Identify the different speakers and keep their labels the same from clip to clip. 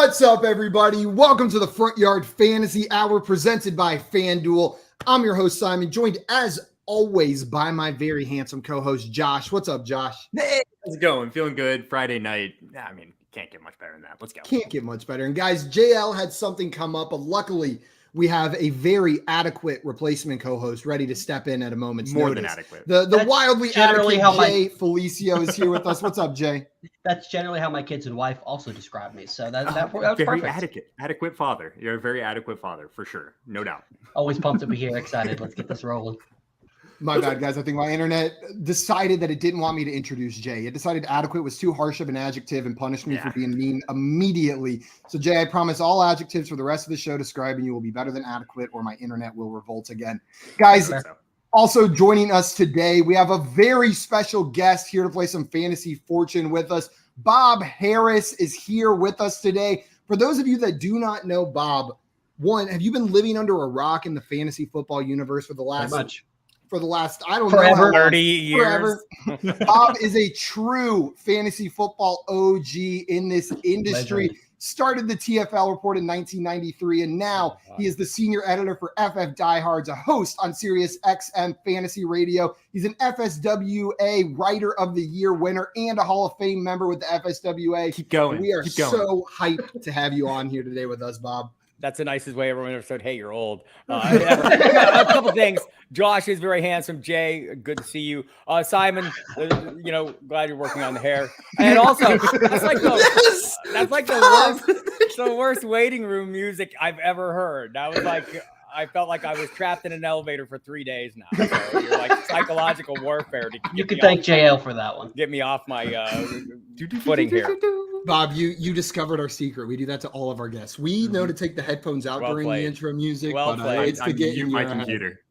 Speaker 1: What's up, everybody? Welcome to the Front Yard Fantasy Hour presented by FanDuel. I'm your host, Simon, joined as always by my very handsome co-host, Josh. What's up, Josh?
Speaker 2: Hey, how's it going? Feeling good. Friday night. I mean, can't get much better than that. Let's go.
Speaker 1: Can't get much better. And guys, JL had something come up, but luckily we have a very adequate replacement co-host ready to step in at a moment's
Speaker 2: More
Speaker 1: notice.
Speaker 2: than adequate.
Speaker 1: The wildly adequate Jay Felicio is here with us. What's up, Jay?
Speaker 3: That's generally how my kids and wife also describe me. So that's
Speaker 2: very
Speaker 3: perfect.
Speaker 2: Adequate father. You're a very adequate father, for sure. No doubt.
Speaker 3: Always pumped to be here. Excited. Let's get this rolling.
Speaker 1: My bad, guys. I think my internet decided that it didn't want me to introduce Jay. It decided adequate was too harsh of an adjective and punished me for being mean immediately. So, Jay, I promise all adjectives for the rest of the show describing you will be better than adequate or my internet will revolt again. Guys, also joining us today, we have a very special guest here to play some Fantasy Fortune with us. Bob Harris is here with us today. For those of you that do not know Bob, one, have you been living under a rock in the fantasy football universe for the last I don't
Speaker 3: forever,
Speaker 1: know,
Speaker 2: 30 years.
Speaker 1: Bob is a true fantasy football OG in this industry.
Speaker 3: Legend.
Speaker 1: Started the TFL report in 1993, and now he is the senior editor for FF Diehards, a host on Sirius XM Fantasy Radio. He's an FSWA Writer of the Year winner and a Hall of Fame member with the FSWA.
Speaker 2: Keep going.
Speaker 1: We are so hyped to have you on here today with us, Bob.
Speaker 4: That's the nicest way everyone ever said, hey, you're old. A couple things. Josh is very handsome. Jay, good to see you. Simon, glad you're working on the hair. And also, that's like the worst waiting room music I've ever heard. That was like, I felt like I was trapped in an elevator for 3 days now. So you're like psychological warfare.
Speaker 3: You can thank JL for that one.
Speaker 4: Get me off my footing here.
Speaker 1: Bob, you discovered our secret. We do that to all of our guests. We know to take the headphones out during the intro music, it's to get in
Speaker 2: my computer.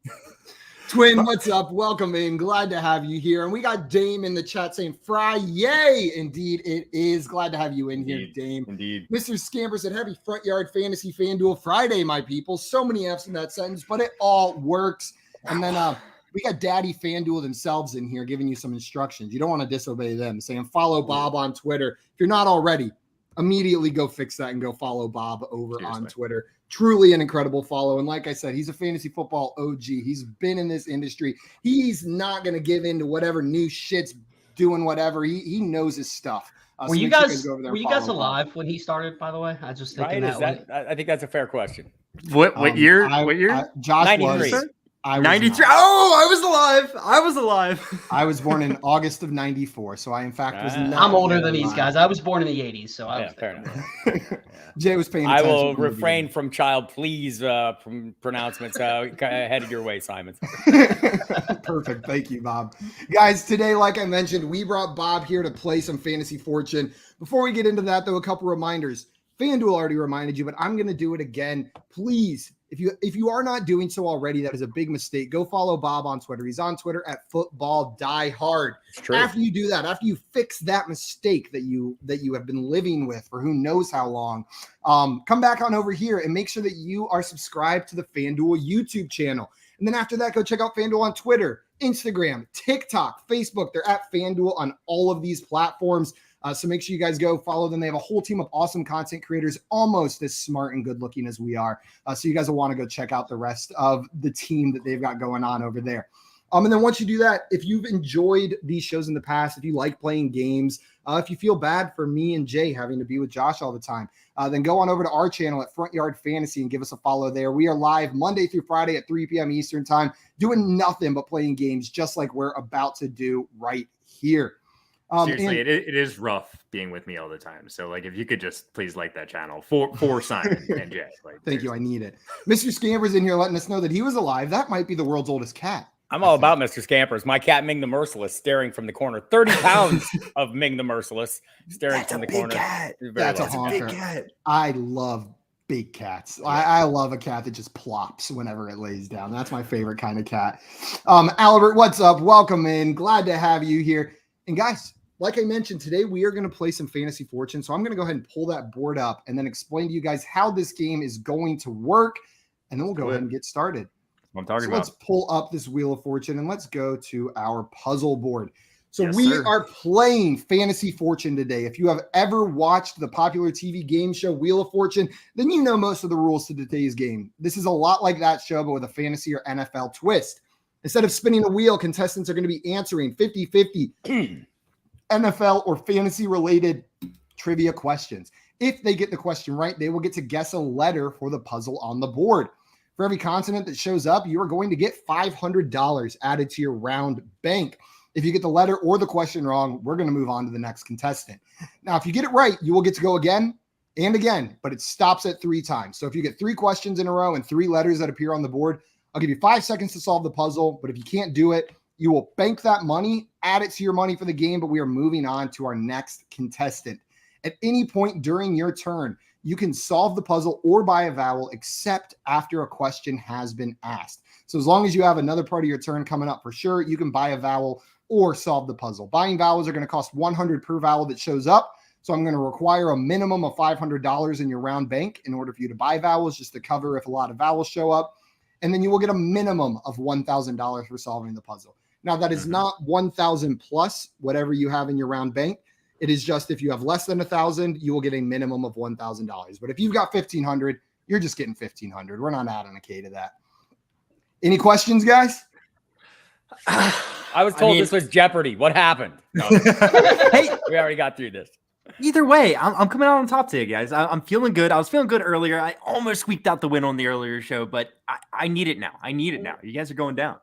Speaker 1: Twin, what's up? Welcome in. Glad to have you here. And we got Dame in the chat saying, Fry-yay. Indeed, it is. Glad to have you in here, Dame.
Speaker 2: Indeed.
Speaker 1: Mr. Scamper said, happy Front Yard Fantasy FanDuel Friday, my people. So many F's in that sentence, but it all works. And then we got Daddy FanDuel themselves in here giving you some instructions. You don't want to disobey them, saying follow Bob on Twitter. If you're not already, immediately go fix that and go follow Bob over on Twitter. Truly an incredible follow. And like I said, he's a fantasy football OG. He's been in this industry. He's not going to give in to whatever new shit's doing whatever. He knows his stuff.
Speaker 3: Were you guys alive when he started, by the way? I was just thinking
Speaker 4: I think that's a fair question.
Speaker 2: What year?
Speaker 1: Josh
Speaker 4: 93.
Speaker 1: was.
Speaker 2: 93. Oh, I was alive.
Speaker 1: I was born in August of 94. So I, in fact, was not.
Speaker 3: I'm older than these guys. I was born in the 80s. So I was
Speaker 4: fair enough.
Speaker 1: Jay was paying attention.
Speaker 4: I will refrain from child please from pronouncements. Headed your way, Simon.
Speaker 1: Perfect. Thank you, Bob. Guys, today, like I mentioned, we brought Bob here to play some Fantasy Fortune. Before we get into that, though, a couple reminders. FanDuel already reminded you, but I'm going to do it again. Please, if you are not doing so already, that is a big mistake. Go follow Bob on Twitter. He's on Twitter at Football Die Hard. After you do that, after you fix that mistake that you have been living with for who knows how long, come back on over here and make sure that you are subscribed to the FanDuel YouTube channel. And then after that, go check out FanDuel on Twitter, Instagram, TikTok, Facebook. They're at FanDuel on all of these platforms. So make sure you guys go follow them. They have a whole team of awesome content creators, almost as smart and good looking as we are. So you guys will want to go check out the rest of the team that they've got going on over there. And then once you do that, if you've enjoyed these shows in the past, if you like playing games, if you feel bad for me and Jay having to be with Josh all the time, then go on over to our channel at Front Yard Fantasy and give us a follow there. We are live Monday through Friday at 3 p.m. Eastern time, doing nothing but playing games just like we're about to do right here.
Speaker 2: Seriously, it is rough being with me all the time. So, if you could just please like that channel for Simon and Jay.
Speaker 1: Thank you. I need it. Mr. Scamper's in here letting us know that he was alive. That might be the world's oldest cat.
Speaker 4: I'm all about Mr. Scampers. My cat, Ming the Merciless, staring from the corner. 30 pounds of Ming the Merciless staring from the corner.
Speaker 1: That's a big cat. I love big cats. I love a cat that just plops whenever it lays down. That's my favorite kind of cat. Albert, what's up? Welcome in. Glad to have you here. And guys, like I mentioned, today we are going to play some Fantasy Fortune. So I'm going to go ahead and pull that board up and then explain to you guys how this game is going to work. And then we'll go ahead and get started.
Speaker 2: I'm talking
Speaker 1: about. Let's pull up this Wheel of Fortune and let's go to our puzzle board. So
Speaker 2: Yes,
Speaker 1: we
Speaker 2: sir.
Speaker 1: are playing Fantasy Fortune today. If you have ever watched the popular TV game show Wheel of Fortune, then you know most of the rules to today's game. This is a lot like that show, but with a fantasy or NFL twist. Instead of spinning a wheel, contestants are going to be answering 50-50 NFL or fantasy-related trivia questions. If they get the question right, they will get to guess a letter for the puzzle on the board. For every consonant that shows up, you are going to get $500 added to your round bank. If you get the letter or the question wrong, we're going to move on to the next contestant. Now, if you get it right, you will get to go again and again, but it stops at 3 times. So if you get 3 questions in a row and 3 letters that appear on the board, I'll give you 5 seconds to solve the puzzle. But if you can't do it, you will bank that money, add it to your money for the game, but we are moving on to our next contestant. At any point during your turn, you can solve the puzzle or buy a vowel except after a question has been asked. So as long as you have another part of your turn coming up for sure, you can buy a vowel or solve the puzzle. Buying vowels are going to cost $100 per vowel that shows up. So I'm going to require a minimum of $500 in your round bank in order for you to buy vowels, just to cover if a lot of vowels show up. And then you will get a minimum of $1,000 for solving the puzzle. Now, that is not 1,000 plus whatever you have in your round bank. It is just if you have less than 1,000, you will get a minimum of $1,000. But if you've got 1,500, you're just getting 1,500. We're not adding a K to that. Any questions, guys?
Speaker 4: I was told this was Jeopardy. What happened? No. Hey, we already got through this.
Speaker 2: Either way, I'm coming out on top today, guys. I'm feeling good. I was feeling good earlier. I almost squeaked out the win on the earlier show, but I need it now. I need it now. You guys are going down.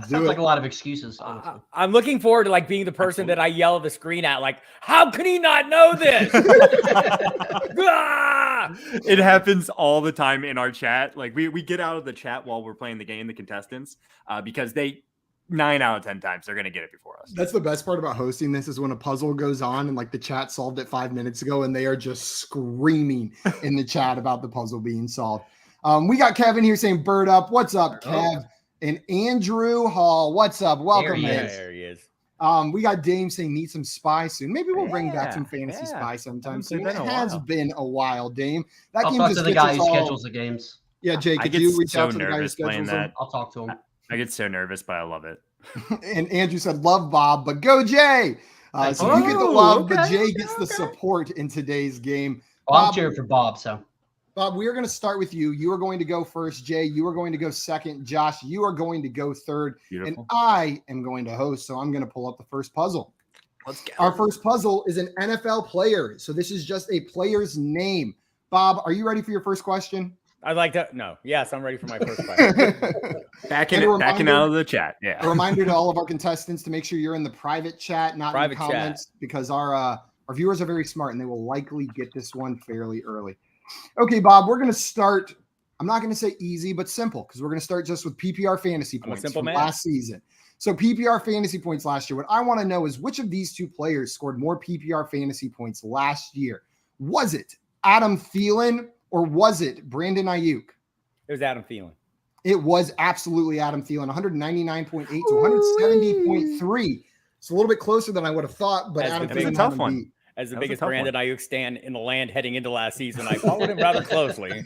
Speaker 3: Sounds like a lot of excuses. Honestly.
Speaker 4: I'm looking forward to like being the person that I yell at the screen at, like, how can he not know this?
Speaker 2: It happens all the time in our chat. Like we get out of the chat while we're playing the game, the contestants, because 9 out of 10 times they're going to get it before us.
Speaker 1: That's the best part about hosting this is when a puzzle goes on and like the chat solved it 5 minutes ago and they are just screaming in the chat about the puzzle being solved. We got Kevin here saying bird up. What's up, Kev? And Andrew Hall. What's up? Welcome.
Speaker 4: There he is.
Speaker 1: We got Dame saying need some spy soon. Maybe we'll bring back some fantasy spy sometime soon. It has been a while, Dame.
Speaker 3: I'll talk to the guy who schedules the games.
Speaker 1: Yeah, Jake, could you reach out to the guy who schedules them?
Speaker 3: I'll talk to him.
Speaker 2: I get so nervous, but I love it.
Speaker 1: And Andrew said, love Bob, but go Jay. So you get the love, but Jay gets the support in today's game.
Speaker 3: I'm cheering for Bob, so.
Speaker 1: Bob, we are going to start with you. You are going to go first. Jay, you are going to go second. Josh, you are going to go third. Beautiful. And I am going to host, so I'm going to pull up the first puzzle.
Speaker 2: Let's go.
Speaker 1: Our first puzzle is an NFL player. So this is just a player's name. Bob, are you ready for your first question?
Speaker 4: I'd like to. No. Yes, I'm ready for my first question.
Speaker 2: backing out of the chat. Yeah.
Speaker 1: A reminder to all of our contestants to make sure you're in the private chat, not in the comments, because our viewers are very smart and they will likely get this one fairly early. Okay, Bob, we're going to start. I'm not going to say easy, but simple, because we're going to start just with PPR fantasy points from last season. So PPR fantasy points last year. What I want to know is which of these 2 players scored more PPR fantasy points last year? Was it Adam Thielen or was it Brandon Ayuk?
Speaker 4: It was Adam Thielen.
Speaker 1: It was absolutely Adam Thielen, 199.8 to 170.3. It's a little bit closer than I would have thought, but Adam Thielen,
Speaker 2: a tough one.
Speaker 4: As the biggest Brandon Ayuk stan in the land heading into last season, I followed him rather closely.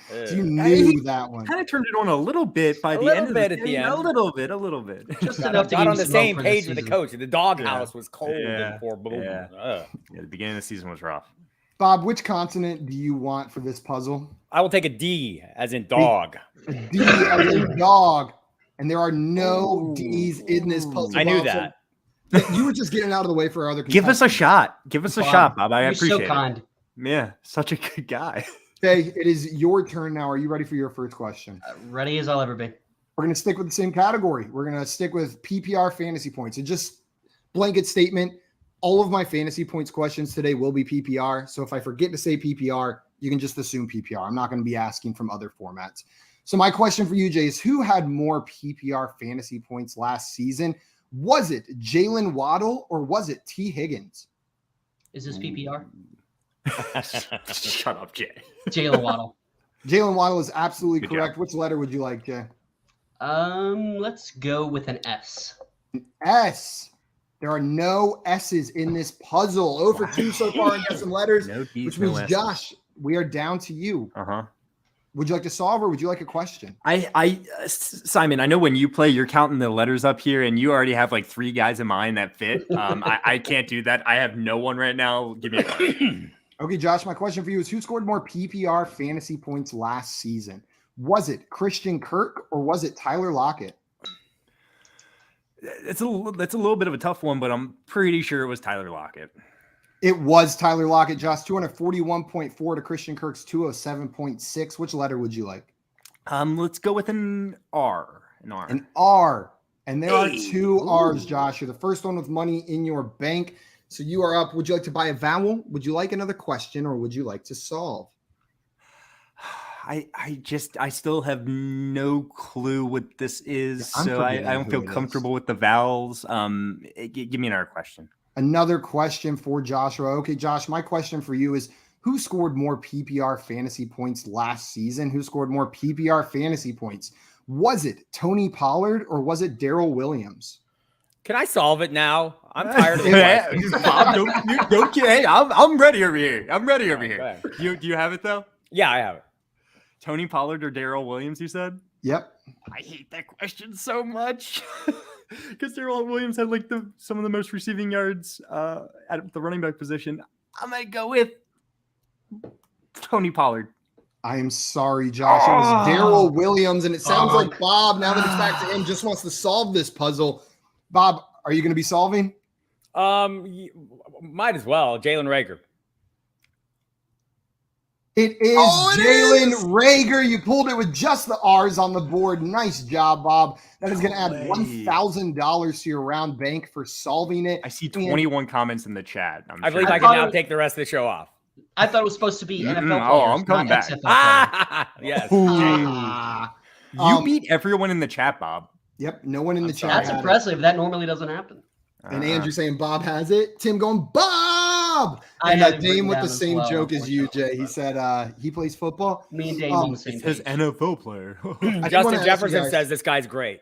Speaker 1: So you knew that one.
Speaker 2: Kind of turned it on a little bit by the end of
Speaker 4: at the end.
Speaker 2: A little bit.
Speaker 3: Just enough to
Speaker 4: got on the same page with the coach. The doghouse was cold.
Speaker 2: The beginning of the season was rough.
Speaker 1: Bob, which consonant do you want for this puzzle?
Speaker 4: I will take a D, as in dog.
Speaker 1: A D as in dog. And there are no D's in this puzzle.
Speaker 4: I knew that.
Speaker 1: You were just getting out of the way for our other
Speaker 2: contestants. Give us a shot. Give us a shot, Bob. I appreciate it.
Speaker 3: You're so kind.
Speaker 2: Yeah, such a good guy.
Speaker 1: Okay, it is your turn now. Are you ready for your first question?
Speaker 3: Ready as I'll ever be.
Speaker 1: We're going to stick with the same category. We're going to stick with PPR fantasy points. And just blanket statement, all of my fantasy points questions today will be PPR. So if I forget to say PPR, you can just assume PPR. I'm not going to be asking from other formats. So my question for you, Jay, is who had more PPR fantasy points last season? Was it Jalen Waddle or was it T. Higgins?
Speaker 3: Is this PPR?
Speaker 2: Shut up, Jay.
Speaker 3: Jalen Waddle.
Speaker 1: Jalen Waddle is absolutely correct. Which letter would you like, Jay?
Speaker 3: Let's go with an S.
Speaker 1: An S. There are no S's in this puzzle. 0 for 2 so far and got some letters, which means Josh, we are down to you. Would you like to solve or would you like a question?
Speaker 2: Simon, I know when you play, you're counting the letters up here and you already have like 3 guys in mind that fit. I can't do that. I have no one right now. Give me a question.
Speaker 1: Okay, Josh, my question for you is who scored more PPR fantasy points last season? Was it Christian Kirk or was it Tyler Lockett?
Speaker 2: That's a little bit of a tough one, but I'm pretty sure it was Tyler Lockett.
Speaker 1: It was Tyler Lockett, Josh. 241.4 to Christian Kirk's 207.6. Which letter would you like?
Speaker 2: Let's go with an R.
Speaker 1: An R. And there are 2 R's, Josh. You're the first one with money in your bank. So you are up. Would you like to buy a vowel? Would you like another question or would you like to solve?
Speaker 2: I still have no clue what this is.
Speaker 1: Yeah,
Speaker 2: so I don't feel comfortable with the vowels. Give me another question.
Speaker 1: Another question for Joshua. Okay, Josh, my question for you is who scored more PPR fantasy points last season? Who scored more PPR fantasy points? Was it Tony Pollard or was it Darrell Williams?
Speaker 4: Can I solve it now? I'm tired of it.
Speaker 2: Bob, don't hey, I'm ready over here. I'm ready over here. Do you have it though?
Speaker 4: Yeah, I have it.
Speaker 2: Tony Pollard or Darrell Williams, you said?
Speaker 1: Yep.
Speaker 2: I hate that question so much. Because Darrell Williams had like some of the most receiving yards at the running back position. I'm going to go with Tony Pollard.
Speaker 1: I am sorry, Josh. It was Darrell Williams, and it sounds like Bob, now that it's back to him, just wants to solve this puzzle. Bob, are you going to be solving?
Speaker 4: Might as well. Jalen Reagor.
Speaker 1: It is Jalen Reagor. You pulled it with just the R's on the board. Nice job, Bob. That is going to add $1,000 to your round bank for solving it.
Speaker 2: I see 21 comments in the chat.
Speaker 4: I believe I can now take the rest of the show off.
Speaker 3: I thought it was supposed to be NFL players.
Speaker 2: I'm coming back.
Speaker 4: Yes.
Speaker 2: You beat everyone in the chat, Bob.
Speaker 1: Yep. No one in the chat.
Speaker 3: That's impressive. That normally doesn't happen.
Speaker 1: And Andrew saying Bob has it. Tim going, Bob! And Dame with the same joke as you, Jay. He said he plays football.
Speaker 3: Me and Dame on the same
Speaker 2: His NFL player.
Speaker 4: Justin Jefferson says this guy's great.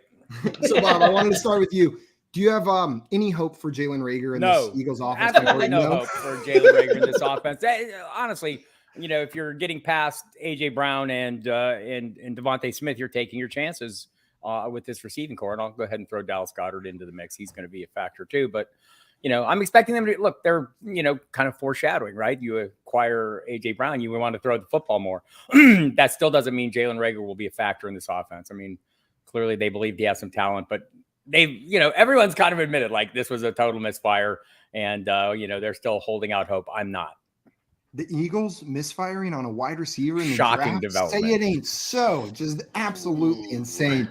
Speaker 1: So, Bob, I wanted to start with you. Do you have any hope for Jalen Reagor in this Eagles offense?
Speaker 4: Absolutely no hope for Jalen Reagor in this offense. Honestly, if you're getting past A.J. Brown and Devontae Smith, you're taking your chances with this receiving core. And I'll go ahead and throw Dallas Goedert into the mix. He's going to be a factor too. But, I'm expecting them to look, they're, kind of foreshadowing, right? You acquire A.J. Brown, you want to throw the football more. That still doesn't mean Jalen Reagor will be a factor in this offense. I mean, clearly they believe he has some talent, but everyone's kind of admitted like this was a total misfire and, they're still holding out hope. I'm not.
Speaker 1: The Eagles misfiring on a wide receiver in the
Speaker 4: shocking
Speaker 1: draft?
Speaker 4: Development.
Speaker 1: Say it ain't so. Just absolutely insane.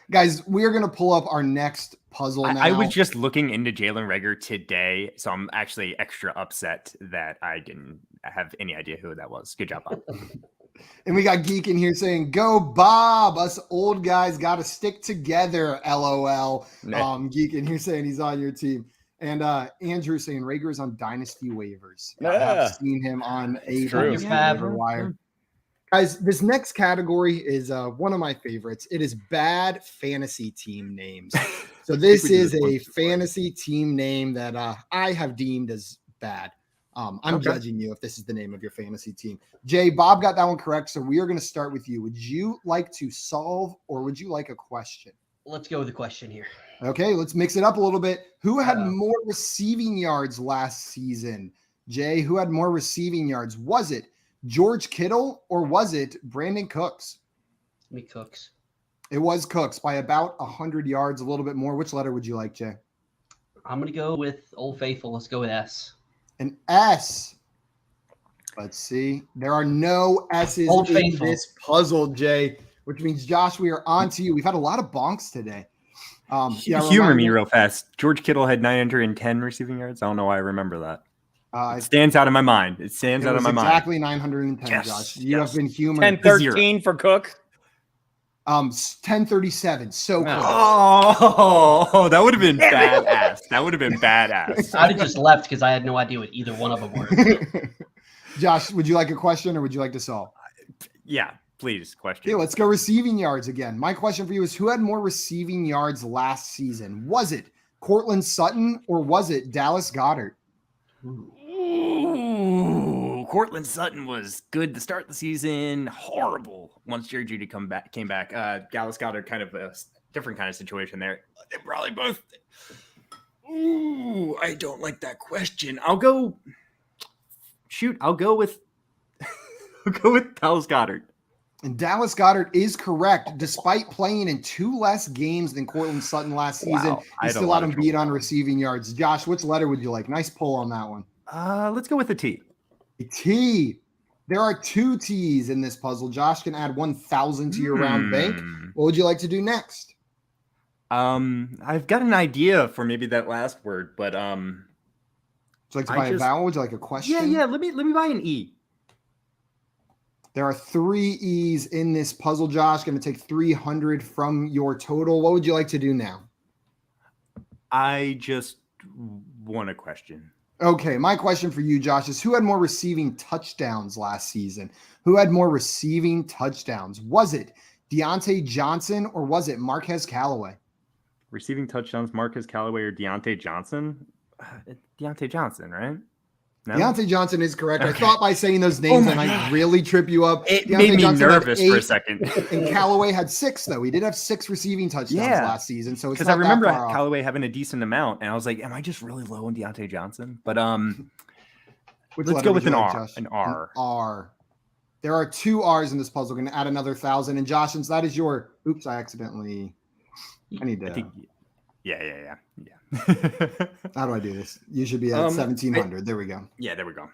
Speaker 1: Guys, we're going to pull up our next puzzle now.
Speaker 2: I was just looking into Jalen Reagor today, so I'm actually extra upset that I didn't have any idea who that was. Good job, Bob.
Speaker 1: And we got Geek in here saying, go Bob, us old guys got to stick together, LOL. Geek in here saying he's on your team. And Andrew saying Reagor is on dynasty waivers.
Speaker 4: Yeah.
Speaker 1: I've seen him on a wire. Guys, this next category is one of my favorites. It is bad fantasy team names. So this is a fantasy team name that I have deemed as bad. I'm judging you if this is the name of your fantasy team. Jay, Bob got that one correct, so we are going to start with you. Would you like to solve or would you like a question?
Speaker 3: Let's go with the question here.
Speaker 1: Okay, let's mix it up a little bit. Who had more receiving yards last season? Jay, who had more receiving yards? Was it George Kittle or was it Brandon Cooks?
Speaker 3: Me Cooks.
Speaker 1: It was Cooks by about 100 yards, a little bit more. Which letter would you like, Jay?
Speaker 3: I'm going to go with Old Faithful. Let's go with S.
Speaker 1: An S. Let's see. There are no S's in this puzzle, Jay, which means, Josh, we are on to you. We've had a lot of bonks today.
Speaker 2: Humor me real fast. George Kittle had 910 receiving yards. I don't know why I remember that. It stands out in my mind. It stands out in my mind.
Speaker 1: Exactly 910, yes, Josh. You have been humored.
Speaker 4: 10-13 for Cook.
Speaker 1: 10-37. So close.
Speaker 2: Oh, that would have been badass. That would have been badass.
Speaker 3: I'd have just left because I had no idea what either one of them were.
Speaker 1: Josh, would you like a question or would you like to solve?
Speaker 2: Yeah, please. Question.
Speaker 1: Okay, let's go receiving yards again. My question for you is who had more receiving yards last season? Was it Cortland Sutton or was it Dallas Goedert?
Speaker 2: Ooh, Cortland Sutton was good to start the season. Horrible once Jerry Jeudy came back. Dallas Goedert, kind of a different kind of situation there. They probably both. Ooh, I don't like that question. I'll go with I'll go with Dallas Goedert.
Speaker 1: And Dallas Goedert is correct. Despite playing in 2 less games than Cortland Sutton last season, he still had him beat on receiving yards. Josh, which letter would you like? Nice pull on that one.
Speaker 2: Let's go with a T.
Speaker 1: A T. There are 2 T's in this puzzle. Josh can add 1,000 to your round bank. What would you like to do next?
Speaker 2: I've got an idea for maybe that last word, but
Speaker 1: Would you like to buy a vowel? Would you like a question?
Speaker 2: Yeah. Let me buy an E.
Speaker 1: There are 3 E's in this puzzle, Josh. Going to take 300 from your total. What would you like to do now?
Speaker 2: I just want a question.
Speaker 1: Okay, my question for you, Josh, is who had more receiving touchdowns last season? Who had more receiving touchdowns? Was it Deontay Johnson or was it Marquez Callaway?
Speaker 2: Receiving touchdowns, Marquez Callaway or Deontay Johnson? Deontay Johnson, right? No?
Speaker 1: Deontay Johnson is correct. Okay. I thought by saying those names I might really trip you up.
Speaker 2: It
Speaker 1: Deontay
Speaker 2: made me
Speaker 1: Johnson
Speaker 2: nervous for a second.
Speaker 1: And Callaway had 6, though. He did have 6 receiving touchdowns last season. So it's
Speaker 2: because I remember Callaway having a decent amount, and I was like, "Am I just really low on Deontay Johnson?" But let's go with an R.
Speaker 1: Josh?
Speaker 2: An R.
Speaker 1: An R. There are 2 R's in this puzzle. We're going to add another 1,000. And Josh, since that is your – oops, I need to –
Speaker 2: Yeah.
Speaker 1: How do I do this? You should be at 1,700. There we go.
Speaker 2: Yeah, there we go.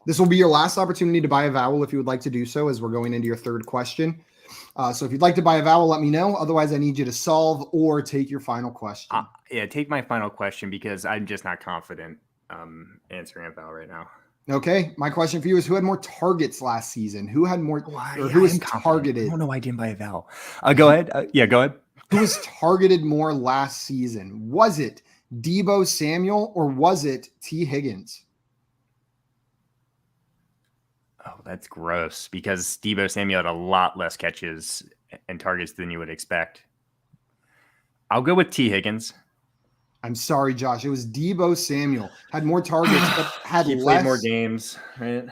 Speaker 1: This will be your last opportunity to buy a vowel if you would like to do so as we're going into your 3rd question. So if you'd like to buy a vowel, let me know. Otherwise, I need you to solve or take your final question.
Speaker 2: Take my final question because I'm just not confident answering a vowel right now.
Speaker 1: Okay. My question for you is who had more targets last season? Who had more or who was targeted?
Speaker 2: I don't know why I didn't buy a vowel. Go ahead. Go ahead.
Speaker 1: Who was targeted more last season? Was it Deebo Samuel or was it T. Higgins?
Speaker 2: Oh, that's gross because Deebo Samuel had a lot less catches and targets than you would expect. I'll go with T. Higgins.
Speaker 1: I'm sorry, Josh. It was Deebo Samuel. Had more targets, but had
Speaker 2: he
Speaker 1: less.
Speaker 2: Played more games, right?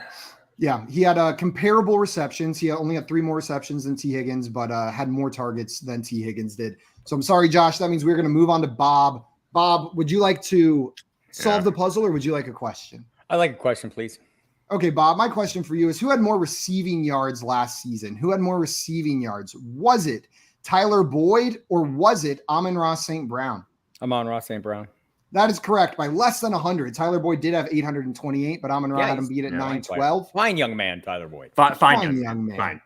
Speaker 1: Yeah, he had comparable receptions. He only had 3 more receptions than T. Higgins, but had more targets than T. Higgins did. So I'm sorry, Josh. That means we're going to move on to Bob. Bob, would you like to solve the puzzle or would you like a question?
Speaker 4: I'd like a question, please.
Speaker 1: Okay, Bob, my question for you is who had more receiving yards last season? Who had more receiving yards? Was it Tyler Boyd or was it Amon-Ra St. Brown?
Speaker 4: Amon-Ra St. Brown.
Speaker 1: That is correct. By less than 100. Tyler Boyd did have 828, but Amon-Ra had him beat at 912.
Speaker 4: Fine young man, Tyler Boyd.
Speaker 1: Fine young man. Fine.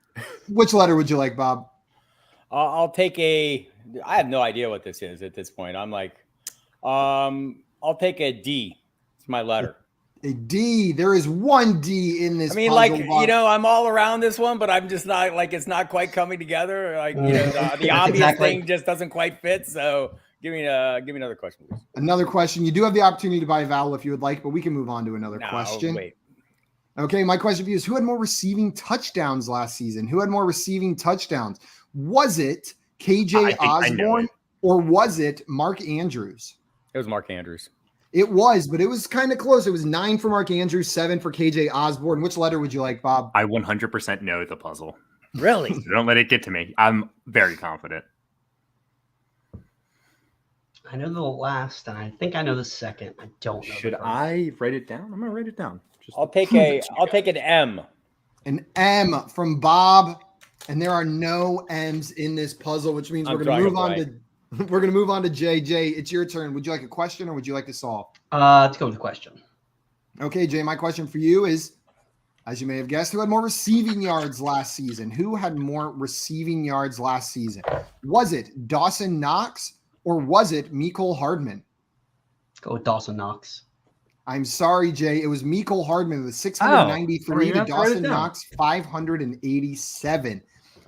Speaker 1: Which letter would you like, Bob?
Speaker 4: I'll take a – I have no idea what this is at this point. I'm like I'll take a D. It's my letter.
Speaker 1: A D. There is 1 D in this puzzle,
Speaker 4: Bob. I'm all around this one, but I'm just not – it's not quite coming together. The obvious thing just doesn't quite fit, so – Give me another question, please.
Speaker 1: Another question. You do have the opportunity to buy a vowel if you would like, but we can move on to another question.
Speaker 4: Wait.
Speaker 1: Okay, my question for you is who had more receiving touchdowns last season? Who had more receiving touchdowns? Was it KJ Osborne or was it Mark Andrews?
Speaker 4: It was Mark Andrews.
Speaker 1: It was, but it was kind of close. It was 9 for Mark Andrews, 7 for KJ Osborne. Which letter would you like, Bob?
Speaker 2: I 100% know the puzzle.
Speaker 4: Really?
Speaker 2: Don't let it get to me. I'm very confident.
Speaker 3: I know the last, and I think I know the second. I don't know.
Speaker 2: Should I write it down? I'm gonna write it down.
Speaker 4: I'll take an M.
Speaker 1: An M from Bob, and there are no M's in this puzzle, which means we're gonna move on to JJ. It's your turn. Would you like a question or would you like to solve?
Speaker 3: Let's go with the question.
Speaker 1: Okay, Jay. My question for you is, as you may have guessed, who had more receiving yards last season? Who had more receiving yards last season? Was it Dawson Knox? Or was it Mecole Hardman?
Speaker 3: Let's go with Dawson Knox.
Speaker 1: I'm sorry, Jay. It was Mecole Hardman with 693 to Dawson Knox 587,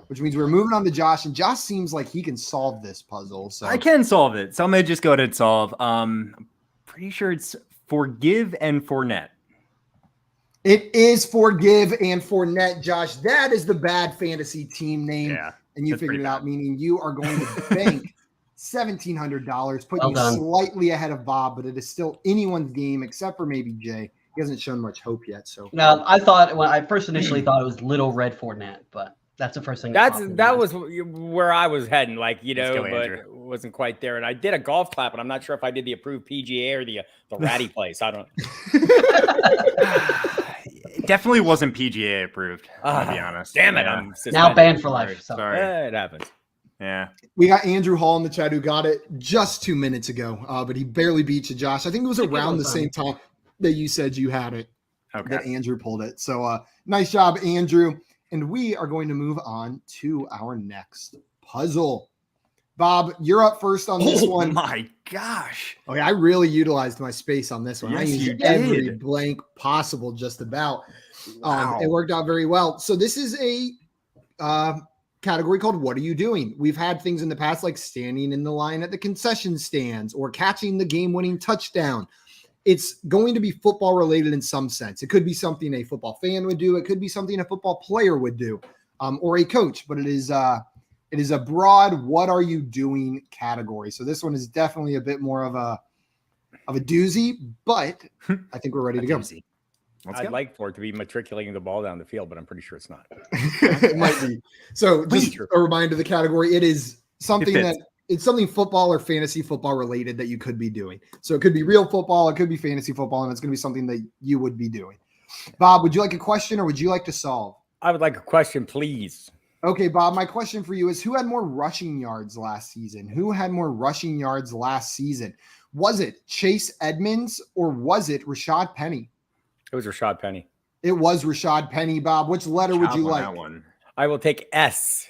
Speaker 1: which means we're moving on to Josh. And Josh seems like he can solve this puzzle. So
Speaker 2: I can solve it. So I'm going to just go ahead and solve. I'm pretty sure it's Forgive and Fournette.
Speaker 1: It is Forgive and Fournette, Josh. That is the bad fantasy team name.
Speaker 2: Yeah,
Speaker 1: and you figured it out, meaning you are going to bank $1,700, putting you slightly ahead of Bob, but it is still anyone's game except for maybe Jay. he hasn't shown much hope yet. So
Speaker 3: No, I first initially thought it was Little Red Fournette, but that's the first thing.
Speaker 4: That was where I was heading, like, but
Speaker 2: Andrew.
Speaker 4: it wasn't quite there. And I did a golf clap, and I'm not sure if I did the approved PGA or the ratty place. I don't.
Speaker 2: It definitely wasn't PGA approved. I'll be honest.
Speaker 4: Damn it!
Speaker 2: Yeah.
Speaker 4: I'm
Speaker 3: now banned for life. So.
Speaker 2: Sorry.
Speaker 4: It happens.
Speaker 2: Yeah.
Speaker 1: we got Andrew Hall in the chat who got it just 2 minutes ago, but he barely beat you, Josh. I think it was around the same time that you said you had it.
Speaker 2: Okay.
Speaker 1: That Andrew pulled it. So nice job, Andrew. And we are going to move on to our next puzzle. Bob, you're up first on this one.
Speaker 2: Oh my gosh.
Speaker 1: Okay, I really utilized my space on this one. I
Speaker 2: Yes, you
Speaker 1: used every
Speaker 2: did.
Speaker 1: blank possible just about.
Speaker 2: Wow.
Speaker 1: It worked out very well. So this is a category called What Are You Doing? We've had things in the past like standing in the line at the concession stands or catching the game-winning touchdown. It's going to be football related in some sense. It could be something a football fan would do. It could be something a football player would do, or a coach. But it is a broad "What are you doing?" category. So this one is definitely a bit more of a doozy, but I think we're ready to go.
Speaker 4: I'd like for it to be matriculating the ball down the field, but I'm pretty sure it's not.
Speaker 1: It might be. So just a reminder: the category it is something it's something football or fantasy football related that you could be doing. So it could be real football, it could be fantasy football, and it's going to be something that you would be doing. Bob, would you like a question or would you like to solve?
Speaker 4: I would like a question, please.
Speaker 1: Okay, Bob, my question for you is who had more rushing yards last season? Who had more rushing yards last season? Was it Chase Edmonds or was it Rashad Penny?
Speaker 4: It was Rashad Penny.
Speaker 1: It was Rashad Penny, Bob. Which letter would you like?
Speaker 2: That one.
Speaker 4: I will take S.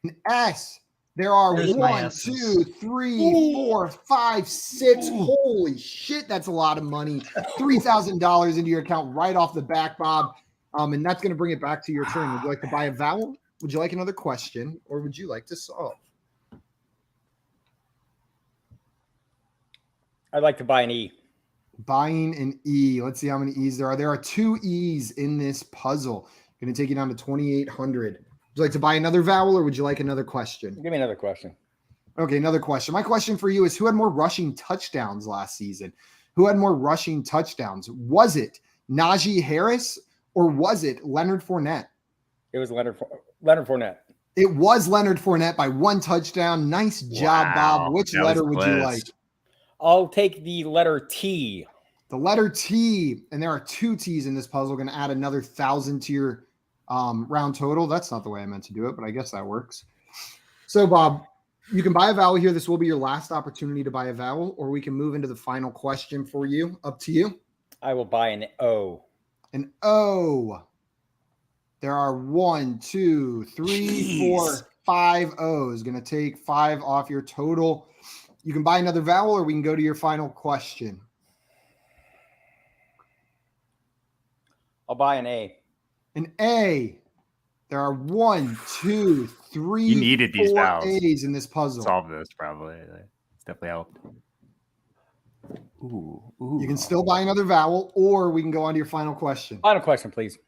Speaker 1: An S. There are
Speaker 3: There's my
Speaker 1: 1,
Speaker 3: S's.
Speaker 1: 2, 3, 4, 5, 6. Holy shit, that's a lot of money. $3,000 into your account right off the back, Bob. And that's going to bring it back to your turn. Would you like to buy a vowel? Would you like another question? Or would you like to solve?
Speaker 4: I'd like to buy an E.
Speaker 1: Buying an E. Let's see how many E's there are. There are 2 E's in this puzzle. Going to take you down to 2,800. Would you like to buy another vowel or would you like another question?
Speaker 4: Give me another question.
Speaker 1: Okay, another question. My question for you is who had more rushing touchdowns last season? Who had more rushing touchdowns? Was it Najee Harris or was it Leonard Fournette?
Speaker 4: It was Leonard Fournette.
Speaker 1: It was Leonard Fournette by 1 touchdown. Nice job, Bob. Which letter would you like?
Speaker 4: I'll take the letter T.
Speaker 1: The letter T. And there are 2 T's in this puzzle. Going to add another 1,000 to your round total. That's not the way I meant to do it, but I guess that works. So, Bob, you can buy a vowel here. This will be your last opportunity to buy a vowel, or we can move into the final question for you. Up to you.
Speaker 4: I will buy an O.
Speaker 1: An O. There are 1, 2, 3, 4, 5 O's. Going to take 5 off your total. You can buy another vowel, or we can go to your final question.
Speaker 4: I'll buy an A.
Speaker 1: An A. There are 1, 2, 3,
Speaker 2: You needed these
Speaker 1: 4
Speaker 2: vowels.
Speaker 1: A's in this puzzle.
Speaker 2: Solve this probably. It's definitely helped. Ooh.
Speaker 1: You can still buy another vowel, or we can go on to your final question.
Speaker 4: Final question, please.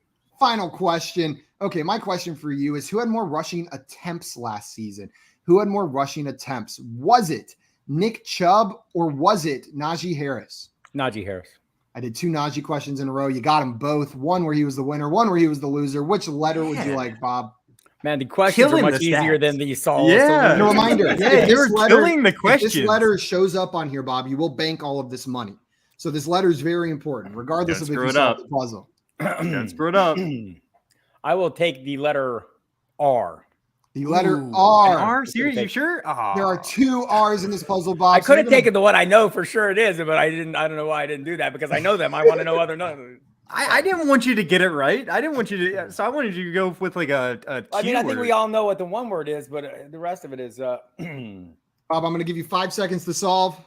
Speaker 1: Final question. Okay, my question for you is who had more rushing attempts last season? Who had more rushing attempts? Was it Nick Chubb or was it Najee Harris?
Speaker 4: Najee Harris.
Speaker 1: I did 2 Najee questions in a row. You got them both. One where he was the winner, one where he was the loser. Which letter would you like, Bob?
Speaker 4: Man, the questions
Speaker 2: Killing
Speaker 4: are much
Speaker 2: the
Speaker 4: easier
Speaker 2: stats.
Speaker 4: than the solves.
Speaker 2: Yeah.
Speaker 1: And a reminder,
Speaker 2: Yeah,
Speaker 1: if
Speaker 2: they were killing the
Speaker 1: If
Speaker 2: questions.
Speaker 1: this letter shows up on here, Bob, you will bank all of this money. So this letter is very important, regardless
Speaker 2: Don't
Speaker 1: of if
Speaker 2: screw
Speaker 1: you
Speaker 2: it
Speaker 1: solve
Speaker 2: up.
Speaker 1: the puzzle.
Speaker 2: Don't screw it up.
Speaker 4: I will take the letter R.
Speaker 1: The letter
Speaker 2: Ooh,
Speaker 1: R.
Speaker 2: an R? Serious? You sure? Oh.
Speaker 1: There are 2 R's in this puzzle, Bob.
Speaker 4: I could have
Speaker 1: So you're
Speaker 4: taken the one I know for sure it is, but I didn't. I don't know why I didn't do that because I know them. I want to know other numbers.
Speaker 2: I didn't want you to get it right. I didn't want you to. So I wanted you to go with like a
Speaker 4: I mean, I think
Speaker 2: keyword.
Speaker 4: we all know what the one word is, but the rest of it is.
Speaker 1: Bob, I'm going to give you 5 seconds to solve.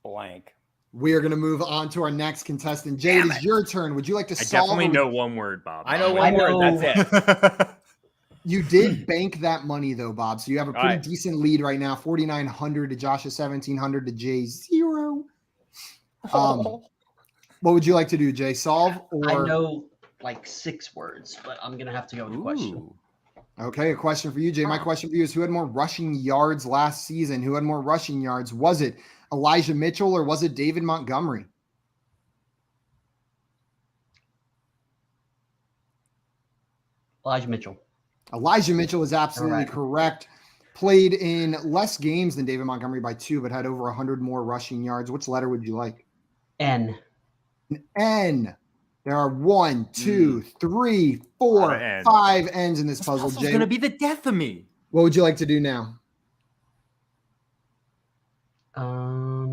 Speaker 4: Blank.
Speaker 1: We are going to move on to our next contestant. Jay, it is your turn. Would you like to
Speaker 2: I
Speaker 1: solve?
Speaker 2: definitely know one word, Bob.
Speaker 4: I know
Speaker 3: I
Speaker 4: one
Speaker 3: know-
Speaker 4: word. That's it.
Speaker 1: You did bank that money, though, Bob. So you have a pretty
Speaker 4: All right.
Speaker 1: decent lead right now. 4,900 to Josh's 1,700 to Jay's 0. What would you like to do, Jay? Solve or
Speaker 3: I know like 6 words, but I'm gonna have to go with the question.
Speaker 2: Ooh.
Speaker 1: Okay, a question for you, Jay. My question for you is who had more rushing yards last season? Who had more rushing yards? Was it Elijah Mitchell or was it David Montgomery?
Speaker 3: Elijah Mitchell.
Speaker 1: Elijah Mitchell is absolutely correct. Played in less games than David Montgomery by 2, but had over 100 more rushing yards. Which letter would you like?
Speaker 3: N.
Speaker 1: An N. There are 1, 2, 3, 4, 5 N's in this puzzle.
Speaker 2: This
Speaker 1: Jay,
Speaker 2: going to be the death of me.
Speaker 1: what would you like to do now?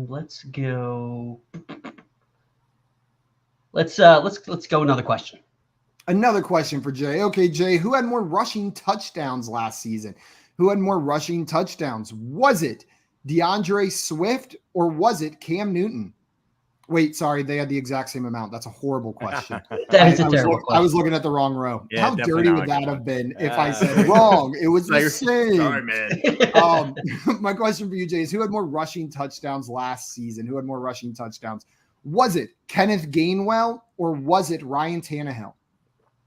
Speaker 3: Let's go. Let's go another question.
Speaker 1: Another question for Jay. Okay, Jay, who had more rushing touchdowns last season? Who had more rushing touchdowns? Was it DeAndre Swift or was it Cam Newton? Wait, sorry, they had the exact same amount. That's a horrible question.
Speaker 3: That is a terrible question.
Speaker 1: I was looking at the wrong row.
Speaker 2: Yeah,
Speaker 1: How
Speaker 2: definitely
Speaker 1: dirty
Speaker 2: not
Speaker 1: would
Speaker 2: a
Speaker 1: that
Speaker 2: good
Speaker 1: have
Speaker 2: one.
Speaker 1: been if I said wrong? It was the same.
Speaker 2: Sorry, man.
Speaker 1: My question for you, Jay, is who had more rushing touchdowns last season? Who had more rushing touchdowns? Was it Kenneth Gainwell or was it Ryan Tannehill?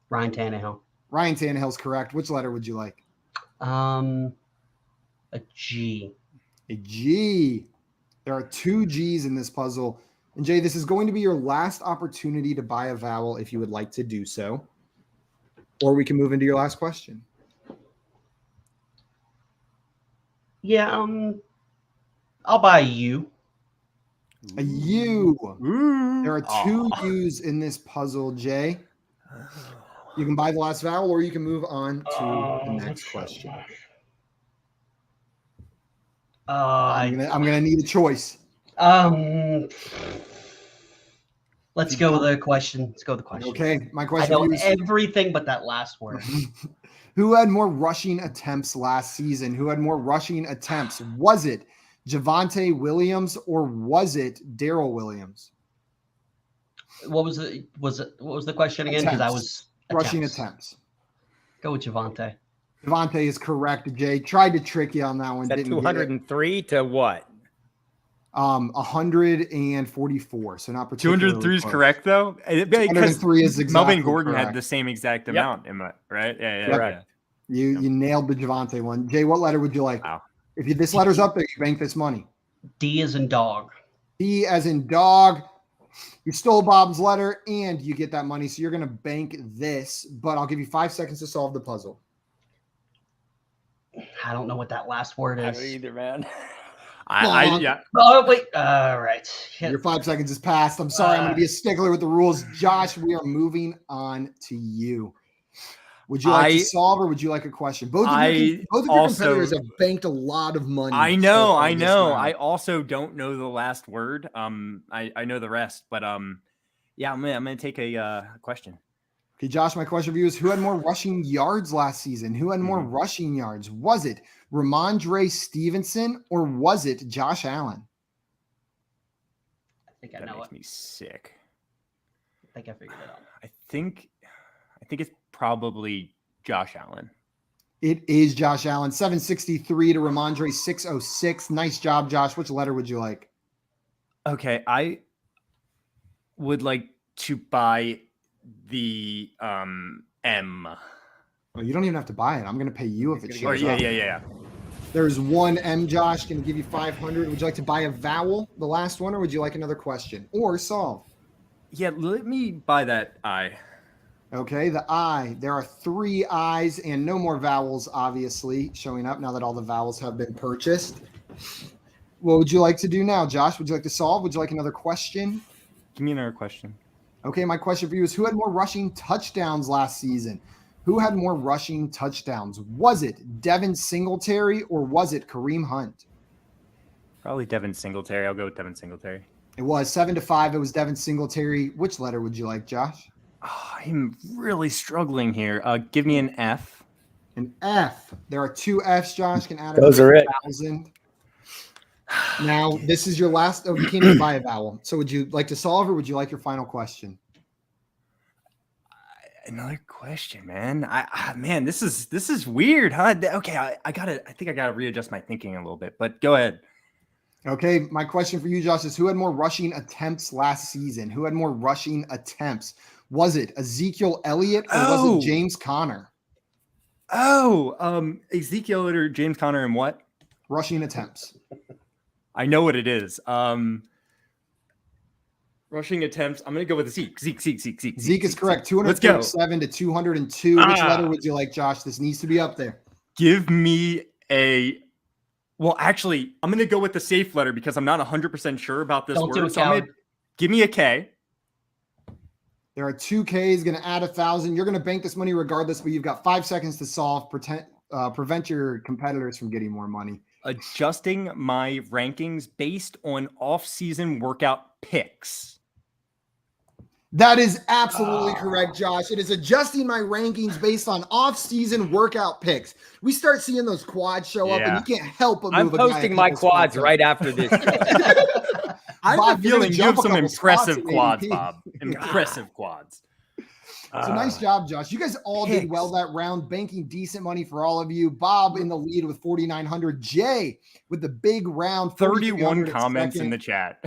Speaker 3: Ryan Tannehill.
Speaker 1: Ryan Tannehill's correct. Which letter would you like?
Speaker 3: A G.
Speaker 1: A G. There are 2 G's in this puzzle. And Jay, this is going to be your last opportunity to buy a vowel if you would like to do so. Or we can move into your last question.
Speaker 3: Yeah, I'll buy a U.
Speaker 1: A U. There are 2
Speaker 2: Aw.
Speaker 1: U's in this puzzle, Jay. You can buy the last vowel or you can move on to the next question. I'm gonna need a choice.
Speaker 3: Let's go with the question. Let's go with the question.
Speaker 1: Okay, my
Speaker 3: I
Speaker 1: question
Speaker 3: know
Speaker 1: for you is
Speaker 3: everything but that last word.
Speaker 1: who had more rushing attempts last season? Who had more rushing attempts? Was it Javonte Williams or was it Darrell Williams?
Speaker 3: What was the question again? Because I was
Speaker 1: rushing attempts.
Speaker 3: Go with Javonte.
Speaker 1: Javonte is correct, Jay. Tried to trick you on that one.
Speaker 4: Is that
Speaker 1: Didn't get it.
Speaker 4: 203 to what?
Speaker 1: 144. So not particularly
Speaker 2: 203 is
Speaker 1: close.
Speaker 2: correct, though? Because
Speaker 1: 203 is exactly
Speaker 2: Melvin Gordon
Speaker 1: correct.
Speaker 2: had the same exact
Speaker 4: Yep.
Speaker 2: amount, right? Yeah.
Speaker 4: Correct.
Speaker 1: You nailed the Javonte one. Jay, what letter would you like?
Speaker 2: Wow.
Speaker 1: If this letter's up there, you bank this money.
Speaker 3: D as in dog.
Speaker 1: D as in dog. You stole Bob's letter and you get that money. So you're going to bank this, but I'll give you 5 seconds to solve the puzzle.
Speaker 3: I don't know what that last word
Speaker 4: I
Speaker 3: is.
Speaker 4: don't either, man.
Speaker 2: Yeah.
Speaker 3: Oh, wait. All right.
Speaker 1: Your 5 seconds is passed. I'm sorry. I'm going to be a stickler with the rules. Josh, we are moving on to you. Would you like to solve or would you like a question? Both of your competitors have banked a lot of money.
Speaker 2: I know. I also don't know the last word. I know the rest, but yeah, I'm gonna take a question.
Speaker 1: Okay, Josh, my question for you is who had more rushing yards last season? Who had more rushing yards? Was it Ramondre Stevenson or was it Josh Allen?
Speaker 3: I think I
Speaker 2: That
Speaker 3: know
Speaker 2: makes
Speaker 3: it.
Speaker 2: me sick.
Speaker 3: I think I figured it out.
Speaker 2: I think it's probably Josh Allen.
Speaker 1: It is Josh Allen. 763 to Ramondre 606. Nice job, Josh. Which letter would you like?
Speaker 2: Okay, I would like to buy the M.
Speaker 1: Well, you don't even have to buy it. I'm going to pay you if it
Speaker 2: Or
Speaker 1: shows up.
Speaker 2: yeah.
Speaker 1: There's 1 M, Josh. Going to give you 500. Would you like to buy a vowel, the last one, or would you like another question or solve?
Speaker 2: Yeah, let me buy that I.
Speaker 1: Okay, the I. There are 3 I's and no more vowels, obviously, showing up now that all the vowels have been purchased. What would you like to do now, Josh? Would you like to solve? Would you like another question?
Speaker 2: Give me another question.
Speaker 1: Okay, my question for you is who had more rushing touchdowns last season? Who had more rushing touchdowns? Was it Devin Singletary or was it Kareem Hunt?
Speaker 2: Probably Devin Singletary. I'll go with Devin Singletary.
Speaker 1: It was 7-5. It was Devin Singletary. Which letter would you like, Josh?
Speaker 2: Oh, I'm really struggling here. Give me an F.
Speaker 1: An F. There are 2 F's, Josh. Can add
Speaker 4: Those are it.
Speaker 1: 1,000. Now, this is your last. Oh, you can't even buy a vowel. So would you like to solve or would you like your final question?
Speaker 2: Another question, man. Man, this is weird, huh? Okay, I think I gotta readjust my thinking a little bit, but go ahead.
Speaker 1: Okay, my question for you, Josh, is who had more rushing attempts last season? Who had more rushing attempts? Was it Ezekiel Elliott or was it James Conner?
Speaker 2: Ezekiel or James Conner and what?
Speaker 1: Rushing attempts.
Speaker 2: I know what it is. Rushing attempts. I'm going to go with Zeke.
Speaker 1: Zeke is correct.
Speaker 2: Let's go.
Speaker 1: 237 to 202. Which letter would you like, Josh? This needs to be up there.
Speaker 2: Give me a. Well, actually, I'm going to go with the safe letter because I'm not 100% sure about this word. So give me a K.
Speaker 1: There are 2 Ks, going to add 1,000. You're going to bank this money regardless, but you've got 5 seconds to solve. Prevent your competitors from getting more money.
Speaker 2: Adjusting my rankings based on off-season workout picks.
Speaker 1: That is absolutely correct, Josh. It is adjusting my rankings based on off-season workout picks. We start seeing those quads show up, and you can't help but move.
Speaker 4: I'm posting my quads right after this.
Speaker 2: I have a feeling you have some impressive quads,
Speaker 1: ADP.
Speaker 2: Bob. Impressive quads.
Speaker 1: So nice job, Josh. You guys all did well that round, banking decent money for all of you. Bob in the lead with 4,900. Jay with the big round.
Speaker 2: 31 comments in the chat.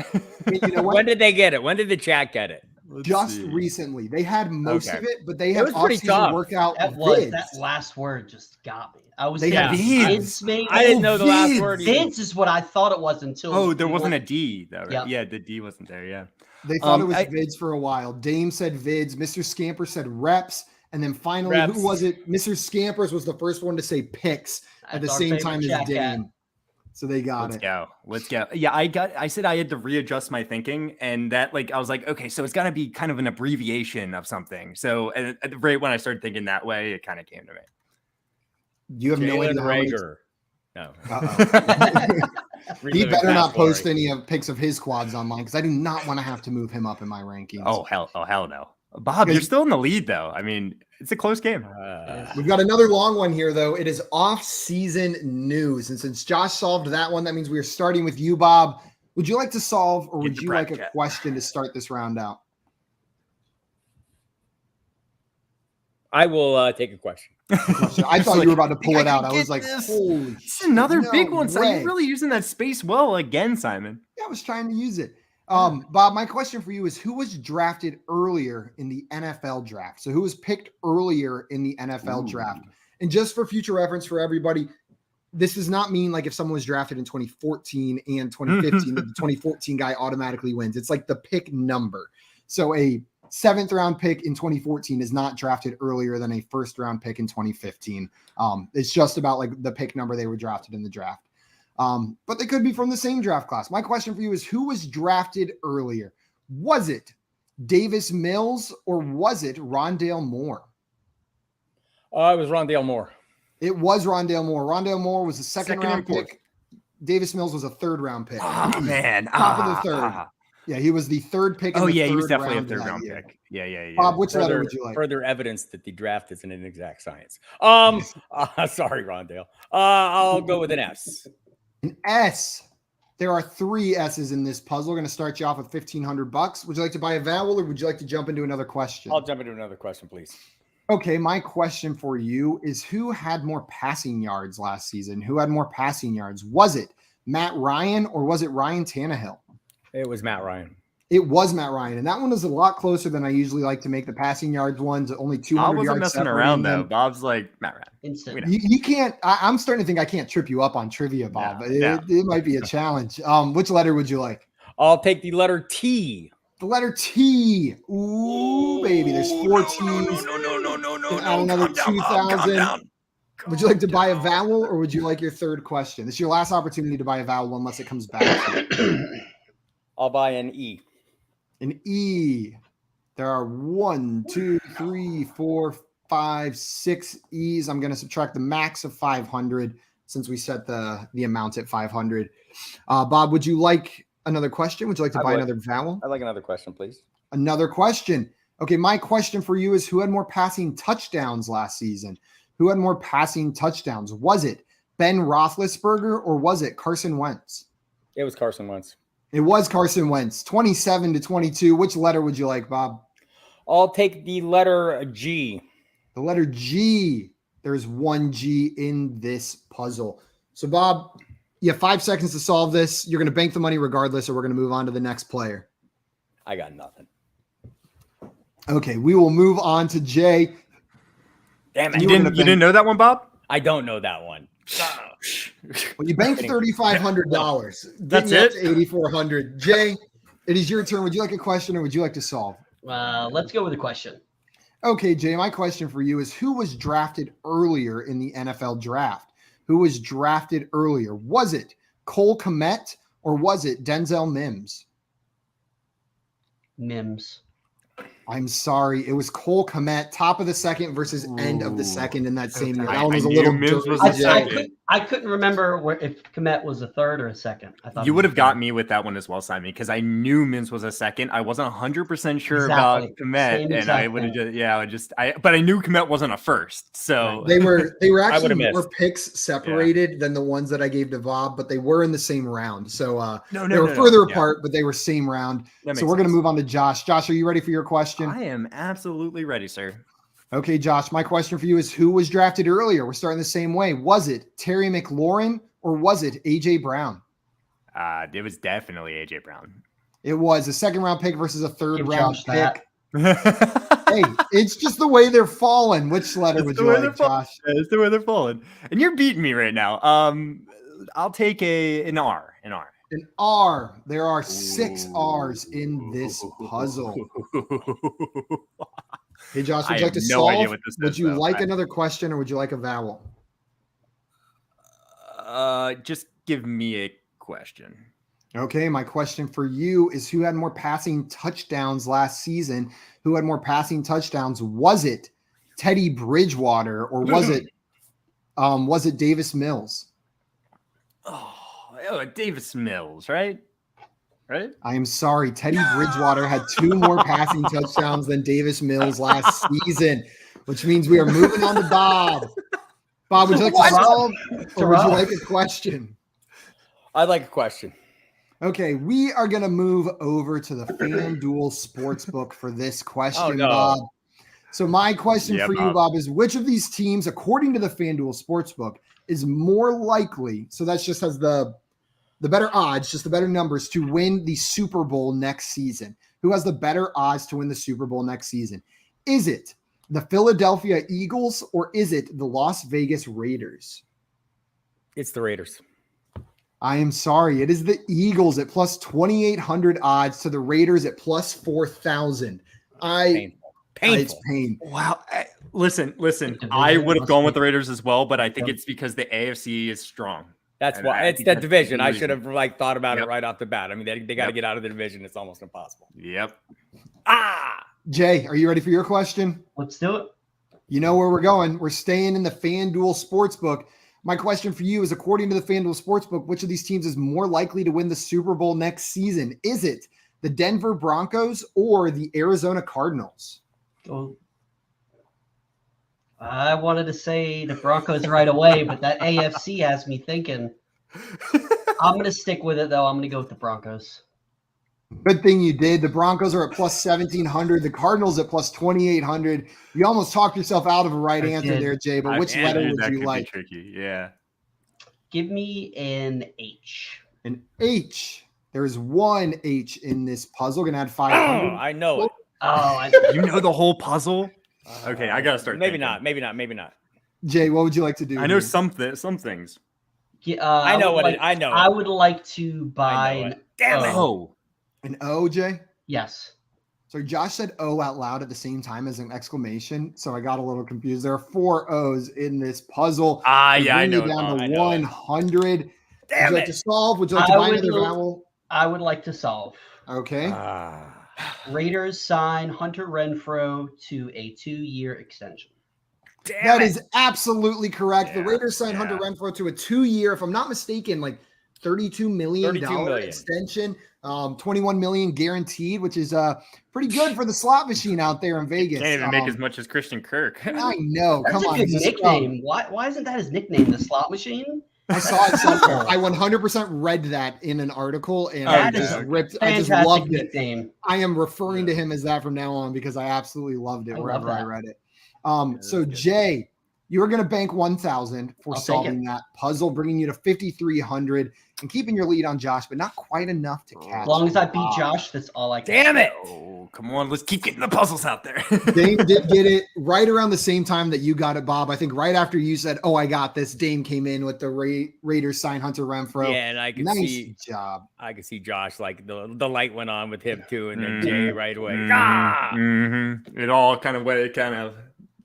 Speaker 1: You know what?
Speaker 4: When did they get it? When did the chat get it?
Speaker 1: Just recently. They had most of it, but they
Speaker 4: It
Speaker 1: had
Speaker 4: was pretty
Speaker 1: off-season
Speaker 4: tough.
Speaker 1: workout
Speaker 3: That
Speaker 1: that
Speaker 3: last word just got me. I was
Speaker 1: They had
Speaker 3: vids, maybe.
Speaker 4: I didn't know the last word. either.
Speaker 3: Vids is what I thought it was until.
Speaker 2: There wasn't a D, though. Right?
Speaker 3: Yeah.
Speaker 2: Yeah, the D wasn't there. Yeah.
Speaker 1: They thought it was vids for a while. Dame said vids. Mr. Scamper said reps. And then finally,
Speaker 4: Reps.
Speaker 1: who was it? Mr. Scampers was the first one to say picks at the
Speaker 3: That's our
Speaker 1: same
Speaker 3: favorite
Speaker 1: time as
Speaker 3: chat cat.
Speaker 1: Dame. So they got
Speaker 2: Let's
Speaker 1: it.
Speaker 2: go. Let's go. Yeah, I said I had to readjust my thinking, and that I was like, okay, so it's got to be kind of an abbreviation of something. So right when I started thinking that way, it kind of came to me.
Speaker 1: You have no idea how many...
Speaker 4: No.
Speaker 1: He better not post any pics of his quads online because I do not want to have to move him up in my rankings.
Speaker 2: Oh hell no. Bob, you're still in the lead though. I mean, it's a close game.
Speaker 1: We've got another long one here, though. It is off-season news. And since Josh solved that one, that means we are starting with you, Bob. Would you like to solve, or would you like a question to start this round out?
Speaker 4: I will take a question.
Speaker 1: I thought you were about to pull it out. I was like, holy
Speaker 2: It's another
Speaker 1: no
Speaker 2: big one. So
Speaker 1: way.
Speaker 2: you're really using that space well again, Simon.
Speaker 1: Yeah, I was trying to use it. Bob, my question for you is who was drafted earlier in the NFL draft? So who was picked earlier in the NFL draft? And just for future reference for everybody, this does not mean like if someone was drafted in 2014 and 2015, that the 2014 guy automatically wins. It's like the pick number. So a 7th round pick in 2014 is not drafted earlier than a 1st round pick in 2015. It's just about like the pick number they were drafted in the draft. But they could be from the same draft class. My question for you is who was drafted earlier? Was it Davis Mills or was it Rondale Moore?
Speaker 4: It was Rondale Moore.
Speaker 1: It was Rondale Moore. Rondale Moore was a second round pick. Davis Mills was a 3rd round pick.
Speaker 2: Oh man.
Speaker 1: Top of the 3rd. Yeah, he was the 3rd pick.
Speaker 2: He was definitely a 3rd round pick. Yeah.
Speaker 1: Bob, which letter would you like?
Speaker 4: Further evidence that the draft isn't an exact science. Sorry, Rondale. I'll go with an S.
Speaker 1: An S. There are 3 S's in this puzzle. We're going to start you off with $1,500. Would you like to buy a vowel or would you like to jump into another question?
Speaker 4: I'll jump into another question, please.
Speaker 1: Okay, my question for you is who had more passing yards last season? Who had more passing yards? Was it Matt Ryan or was it Ryan Tannehill?
Speaker 4: It was Matt Ryan.
Speaker 1: It was Matt Ryan, and that one was a lot closer than I usually like to make the passing yards ones. Only 200
Speaker 2: Bob wasn't
Speaker 1: yards.
Speaker 2: messing around though. Bob's like Matt Ryan.
Speaker 3: Instant.
Speaker 1: You can't. I'm starting to think I can't trip you up on trivia, Bob. It might be a challenge. Which letter would you like?
Speaker 4: I'll take the letter T.
Speaker 1: The letter T. Ooh, baby. There's 4 T's. No. Add another 2,000. Would you like to buy a vowel, or would you like your 3rd question? This is your last opportunity to buy a vowel, unless it comes back.
Speaker 4: I'll buy an E.
Speaker 1: An E. There are 1, 2, 3, 4, 5, 6 E's. I'm going to subtract the max of 500 since we set the amount at 500. Bob, would you like another question? Would you like to buy another vowel?
Speaker 4: I'd like another question, please.
Speaker 1: Another question. Okay, my question for you is who had more passing touchdowns last season? Who had more passing touchdowns? Was it Ben Roethlisberger or was it Carson Wentz?
Speaker 4: It was Carson Wentz.
Speaker 1: It was Carson Wentz, 27 to 22. Which letter would you like, Bob?
Speaker 4: I'll take the letter G.
Speaker 1: The letter G. There's 1 G in this puzzle. So, Bob, you have 5 seconds to solve this. You're going to bank the money regardless, or we're going to move on to the next player.
Speaker 4: I got nothing.
Speaker 1: Okay, we will move on to Jay.
Speaker 4: Damn it.
Speaker 2: You didn't know that one, Bob?
Speaker 4: I don't know that one.
Speaker 1: Well, you banked $3,500.
Speaker 2: That's
Speaker 1: getting
Speaker 2: it?
Speaker 1: up to $8,400. Jay, it is your turn. Would you like a question or would you like to solve?
Speaker 3: Let's go with a question.
Speaker 1: Okay, Jay, my question for you is who was drafted earlier in the NFL draft? Who was drafted earlier? Was it Cole Kmet or was it Denzel Mims?
Speaker 3: Mims.
Speaker 1: I'm sorry. It was Cole Kmet, top of the second versus end of the second in that same year. That one was
Speaker 2: I
Speaker 1: a
Speaker 2: knew
Speaker 1: little
Speaker 2: Mims
Speaker 1: dirty,
Speaker 2: was
Speaker 3: I,
Speaker 2: the
Speaker 1: Jay.
Speaker 3: I,
Speaker 2: second.
Speaker 3: could, I couldn't remember if Komet was a third or a second. I thought
Speaker 2: You
Speaker 3: it
Speaker 2: would
Speaker 3: was
Speaker 2: have
Speaker 3: a
Speaker 2: got
Speaker 3: third.
Speaker 2: me with that one as well, Simon, because I knew Mims was a second. I wasn't 100% sure about
Speaker 3: Exactly.
Speaker 2: Komet,
Speaker 3: Same
Speaker 2: and I
Speaker 3: exact
Speaker 2: would have
Speaker 3: thing.
Speaker 2: just, but I knew Komet wasn't a first. So
Speaker 1: They were
Speaker 4: I
Speaker 1: actually
Speaker 4: would've
Speaker 1: more
Speaker 4: missed.
Speaker 1: picks separated than the ones that I gave to Bob, but they were in the same round. So they were
Speaker 2: no.
Speaker 1: further
Speaker 2: Yeah.
Speaker 1: apart, but they were same round.
Speaker 2: That
Speaker 1: So
Speaker 2: makes
Speaker 1: we're going to
Speaker 2: sense.
Speaker 1: move on to Josh. Josh, are you ready for your question?
Speaker 2: I am absolutely ready, sir.
Speaker 1: Okay, Josh, my question for you is who was drafted earlier? We're starting the same way. Was it Terry McLaurin or was it A.J. Brown?
Speaker 2: It was definitely AJ Brown.
Speaker 1: It was a second round pick versus a third
Speaker 3: Give
Speaker 1: round
Speaker 3: Josh
Speaker 1: pick.
Speaker 3: that.
Speaker 1: Hey, it's just the way they're falling. Which letter
Speaker 2: It's
Speaker 1: would
Speaker 2: the
Speaker 1: you
Speaker 2: way
Speaker 1: like,
Speaker 2: they're falling.
Speaker 1: Josh?
Speaker 2: It's the way they're falling, and you're beating me right now. I'll take an R. An R.
Speaker 1: An R. There are 6 R's in this puzzle. Hey, Josh, would
Speaker 2: I
Speaker 1: you like to
Speaker 2: have no idea
Speaker 1: solve?
Speaker 2: what this
Speaker 1: Would
Speaker 2: is,
Speaker 1: you
Speaker 2: though.
Speaker 1: like another question or would you like a vowel?
Speaker 2: Just give me a question.
Speaker 1: Okay, my question for you is who had more passing touchdowns last season? Who had more passing touchdowns? Was it Teddy Bridgewater or was it Davis Mills?
Speaker 2: Oh, Davis Mills, right? Right?
Speaker 1: I am sorry. Teddy Bridgewater had 2 more passing touchdowns than Davis Mills last season, which means we are moving on to Bob. Bob, would you like to solve or would you like a question?
Speaker 4: I'd like a question.
Speaker 1: Okay, we are going to move over to the FanDuel Sportsbook for this question,
Speaker 4: Oh, no.
Speaker 1: Bob. So my question
Speaker 2: Yeah,
Speaker 1: for you,
Speaker 2: Bob.
Speaker 1: Bob, is which of these teams, according to the FanDuel Sportsbook, is more likely, so that just has the better odds, just the better numbers, to win the Super Bowl next season? Who has the better odds to win the Super Bowl next season? Is it the Philadelphia Eagles or is it the Las Vegas Raiders?
Speaker 4: It's the Raiders.
Speaker 1: I am sorry. It is the Eagles at plus 2,800 odds to the Raiders at plus 4,000.
Speaker 4: Painful.
Speaker 1: It's pain.
Speaker 2: Wow. Listen.
Speaker 3: Division
Speaker 2: I would have
Speaker 3: must
Speaker 2: gone
Speaker 3: be-
Speaker 2: with the Raiders as well, but I think it's because the AFC is strong.
Speaker 4: That's
Speaker 2: And
Speaker 4: why
Speaker 2: I
Speaker 4: it's
Speaker 2: think
Speaker 4: that
Speaker 2: that's the
Speaker 4: division. I
Speaker 2: reason.
Speaker 4: should have thought about
Speaker 2: Yep.
Speaker 4: it right off the bat. I mean, they got to
Speaker 2: Yep.
Speaker 4: get out of the division. It's almost impossible.
Speaker 2: Yep.
Speaker 1: Jay, are you ready for your question?
Speaker 3: Let's do it.
Speaker 1: You know where we're going. We're staying in the FanDuel Sportsbook. My question for you is, according to the FanDuel Sportsbook, which of these teams is more likely to win the Super Bowl next season? Is it the Denver Broncos or the Arizona Cardinals?
Speaker 3: Oh. I wanted to say the Broncos right away, but that AFC has me thinking. I'm going to stick with it, though. I'm going to go with the Broncos.
Speaker 1: Good thing you did. The Broncos are at plus 1,700. The Cardinals at plus 2,800. You almost talked yourself out of a right
Speaker 3: I
Speaker 1: answer
Speaker 3: did.
Speaker 1: there, Jay, but which letter would
Speaker 2: that
Speaker 1: you
Speaker 2: could
Speaker 1: like?
Speaker 2: be tricky. Yeah.
Speaker 3: Give me an H.
Speaker 1: An H. There is one H in this puzzle. Going to add
Speaker 4: Oh,
Speaker 1: 500.
Speaker 4: I know it.
Speaker 3: Oh,
Speaker 2: You know the whole puzzle? Okay, I gotta start
Speaker 4: Maybe
Speaker 2: thinking.
Speaker 4: not. Maybe not.
Speaker 1: Jay, what would you like to do?
Speaker 2: I know
Speaker 1: here?
Speaker 2: some things.
Speaker 4: I know what
Speaker 3: like,
Speaker 4: I know.
Speaker 3: I would like to buy
Speaker 4: I know
Speaker 3: an
Speaker 4: it. Damn it.
Speaker 3: O.
Speaker 1: An O, Jay?
Speaker 3: Yes.
Speaker 1: So Josh said O out loud at the same time as an exclamation. So I got a little confused. There are 4 O's in this puzzle.
Speaker 2: Yeah, I know.
Speaker 1: Bringing it down
Speaker 4: I
Speaker 1: to
Speaker 4: know it.
Speaker 1: 100. Would you
Speaker 4: Damn
Speaker 1: like
Speaker 4: it.
Speaker 1: to solve? Would you like to
Speaker 3: I
Speaker 1: buy
Speaker 3: would
Speaker 1: another
Speaker 3: lo-
Speaker 1: vowel?
Speaker 3: I would like to solve.
Speaker 1: Okay.
Speaker 3: Raiders sign Hunter Renfro to a 2-year extension.
Speaker 4: Damn
Speaker 1: That
Speaker 4: it.
Speaker 1: is absolutely correct. The
Speaker 2: Yeah,
Speaker 1: Raiders signed Hunter
Speaker 2: yeah.
Speaker 1: Renfro to a 2-year, if I'm not mistaken, like $32 million
Speaker 4: $32 million.
Speaker 1: extension, $21 million guaranteed, which is pretty good for the slot machine out there in Vegas.
Speaker 2: Can't even make as much as Christian Kirk.
Speaker 1: I know.
Speaker 3: That's
Speaker 1: Come
Speaker 3: a
Speaker 1: on.
Speaker 3: good
Speaker 1: he's a
Speaker 3: nickname. Why isn't that his nickname? The slot machine?
Speaker 1: I saw it somewhere. I 100% read that in an article and
Speaker 3: That
Speaker 1: I
Speaker 3: is
Speaker 1: just
Speaker 3: a
Speaker 1: ripped. I just
Speaker 3: Fantastic
Speaker 1: loved it.
Speaker 3: nickname.
Speaker 1: I am referring to him as that from now on because I absolutely loved it
Speaker 3: I love
Speaker 1: wherever I
Speaker 3: that.
Speaker 1: read it.
Speaker 2: that's
Speaker 1: So
Speaker 2: good.
Speaker 1: Jay, You are going to bank 1,000 for
Speaker 3: I'll take
Speaker 1: solving that puzzle, bringing you to 5,300 and keeping your lead on Josh, but not quite enough to catch.
Speaker 3: As long as I beat
Speaker 1: Bob.
Speaker 3: Josh, that's all I can.
Speaker 4: Damn it!
Speaker 2: Oh, come on. Let's keep getting the puzzles out there.
Speaker 1: Dame did get it right around the same time that you got it, Bob. I think right after you said, "Oh, I got this," Dame came in with the Raiders sign Hunter Renfro.
Speaker 4: Yeah, and I could
Speaker 1: Nice
Speaker 4: see
Speaker 1: job.
Speaker 4: I could see Josh like the light went on with him too, and then Jay right away.
Speaker 2: It all kind of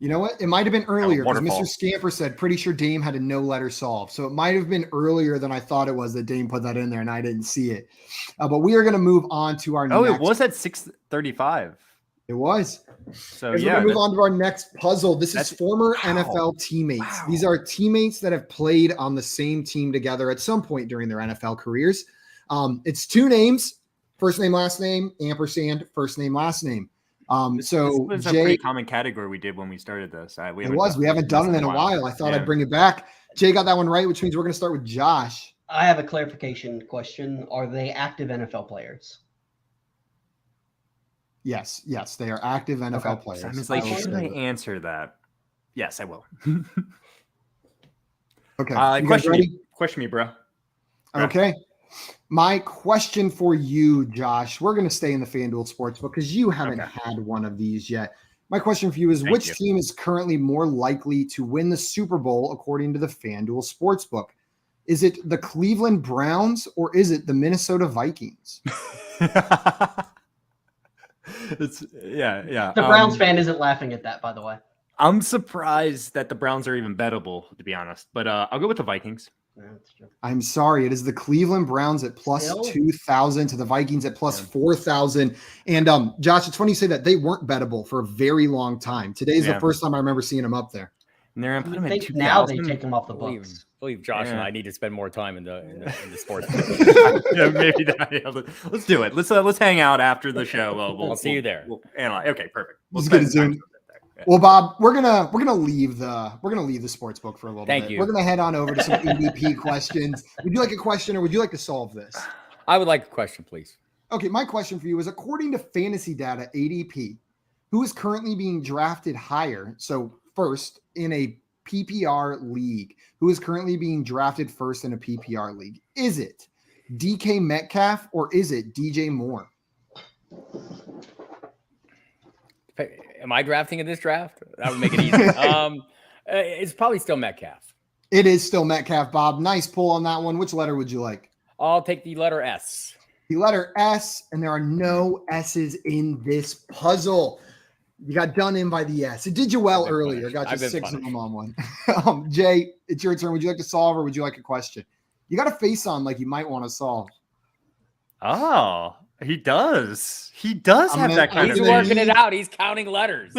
Speaker 1: You know what? It might have been earlier because
Speaker 2: waterfall.
Speaker 1: Mr. Scamper said, pretty sure Dame had a no-letter solve. So it might have been earlier than I thought it was that Dame put that in there, and I didn't see it. But we are going to move on to our
Speaker 2: Oh,
Speaker 1: next.
Speaker 2: it was at 6:35.
Speaker 1: It was.
Speaker 2: So
Speaker 1: We're
Speaker 2: yeah,
Speaker 1: going to move on to our next puzzle. This is
Speaker 2: that's-
Speaker 1: former
Speaker 2: wow.
Speaker 1: NFL teammates.
Speaker 2: Wow.
Speaker 1: These are teammates that have played on the same team together at some point during their NFL careers. It's two names, first name, last name, ampersand, first name, last name.
Speaker 2: This
Speaker 1: So
Speaker 2: was a
Speaker 1: Jay,
Speaker 2: pretty common category we did when we started this. We
Speaker 1: haven't done it in a while. I thought I'd bring it back. Jay got that one right, which means we're going to start with Josh.
Speaker 3: I have a clarification question. Are they active NFL players?
Speaker 1: Yes, they are active NFL players.
Speaker 2: Simon's like,
Speaker 1: I will
Speaker 2: should
Speaker 1: say
Speaker 2: I
Speaker 1: that.
Speaker 2: answer that? Yes, I will.
Speaker 1: Okay. You guys
Speaker 2: Question me, bro.
Speaker 1: Okay. My question for you, Josh, we're going to stay in the FanDuel Sportsbook because you haven't had one of these yet. My question for you is,
Speaker 2: Thank
Speaker 1: which
Speaker 2: you.
Speaker 1: team is currently more likely to win the Super Bowl according to the FanDuel Sportsbook? Is it the Cleveland Browns or is it the Minnesota Vikings?
Speaker 2: Yeah.
Speaker 3: The Browns fan isn't laughing at that, by the way.
Speaker 2: I'm surprised that the Browns are even bettable, to be honest. But I'll go with the Vikings.
Speaker 3: Yeah, that's true.
Speaker 1: I'm sorry. It is the Cleveland Browns at plus
Speaker 3: Still?
Speaker 1: 2,000 to the Vikings at plus 4,000. And Josh, it's funny you say that. They weren't bettable for a very long time. Today's the first time I remember seeing them up there.
Speaker 2: And they're
Speaker 3: I
Speaker 2: put them in
Speaker 3: think now they
Speaker 2: 2000.
Speaker 3: take them off the
Speaker 4: I believe,
Speaker 3: books.
Speaker 4: believe Josh and
Speaker 2: Yeah.
Speaker 4: I need to spend more time in the sports.
Speaker 2: Yeah, maybe that. Yeah, let's do it. Let's hang out after the show.
Speaker 4: I'll see you there.
Speaker 2: We'll analyze. Okay, perfect.
Speaker 1: Let's
Speaker 2: spend
Speaker 1: get it soon.
Speaker 2: time there. Yeah.
Speaker 1: Well, Bob, we're gonna leave the sports book for a little
Speaker 4: Thank
Speaker 1: bit.
Speaker 4: you.
Speaker 1: We're gonna head on over to some EDP questions. Would you like a question or would you like to solve this?
Speaker 4: I would like a question, please.
Speaker 1: Okay, my question for you is, according to fantasy data ADP, who is currently being drafted higher? So first in a PPR league, who is currently being drafted first in a PPR league? Is it DK Metcalf or is it DJ Moore?
Speaker 4: Am I drafting in this draft? That would make it easy. It's probably still Metcalf.
Speaker 1: It is still Metcalf, Bob. Nice pull on that one. Which letter would you like?
Speaker 4: I'll take the letter S.
Speaker 1: The letter S, and there are no S's in this puzzle. You got done in by the S. It did you well
Speaker 4: I've been
Speaker 1: earlier.
Speaker 4: punished.
Speaker 1: Got you
Speaker 4: I've been
Speaker 1: 6 of
Speaker 4: punished.
Speaker 1: them on one. Jay, it's your turn. Would you like to solve or would you like a question? You got a face on like you might want to solve.
Speaker 2: Oh, he does. He does
Speaker 1: I'm
Speaker 2: have
Speaker 1: gonna-
Speaker 2: that kind
Speaker 4: He's
Speaker 2: of
Speaker 1: gonna
Speaker 4: working
Speaker 1: need-
Speaker 4: it out. He's counting letters.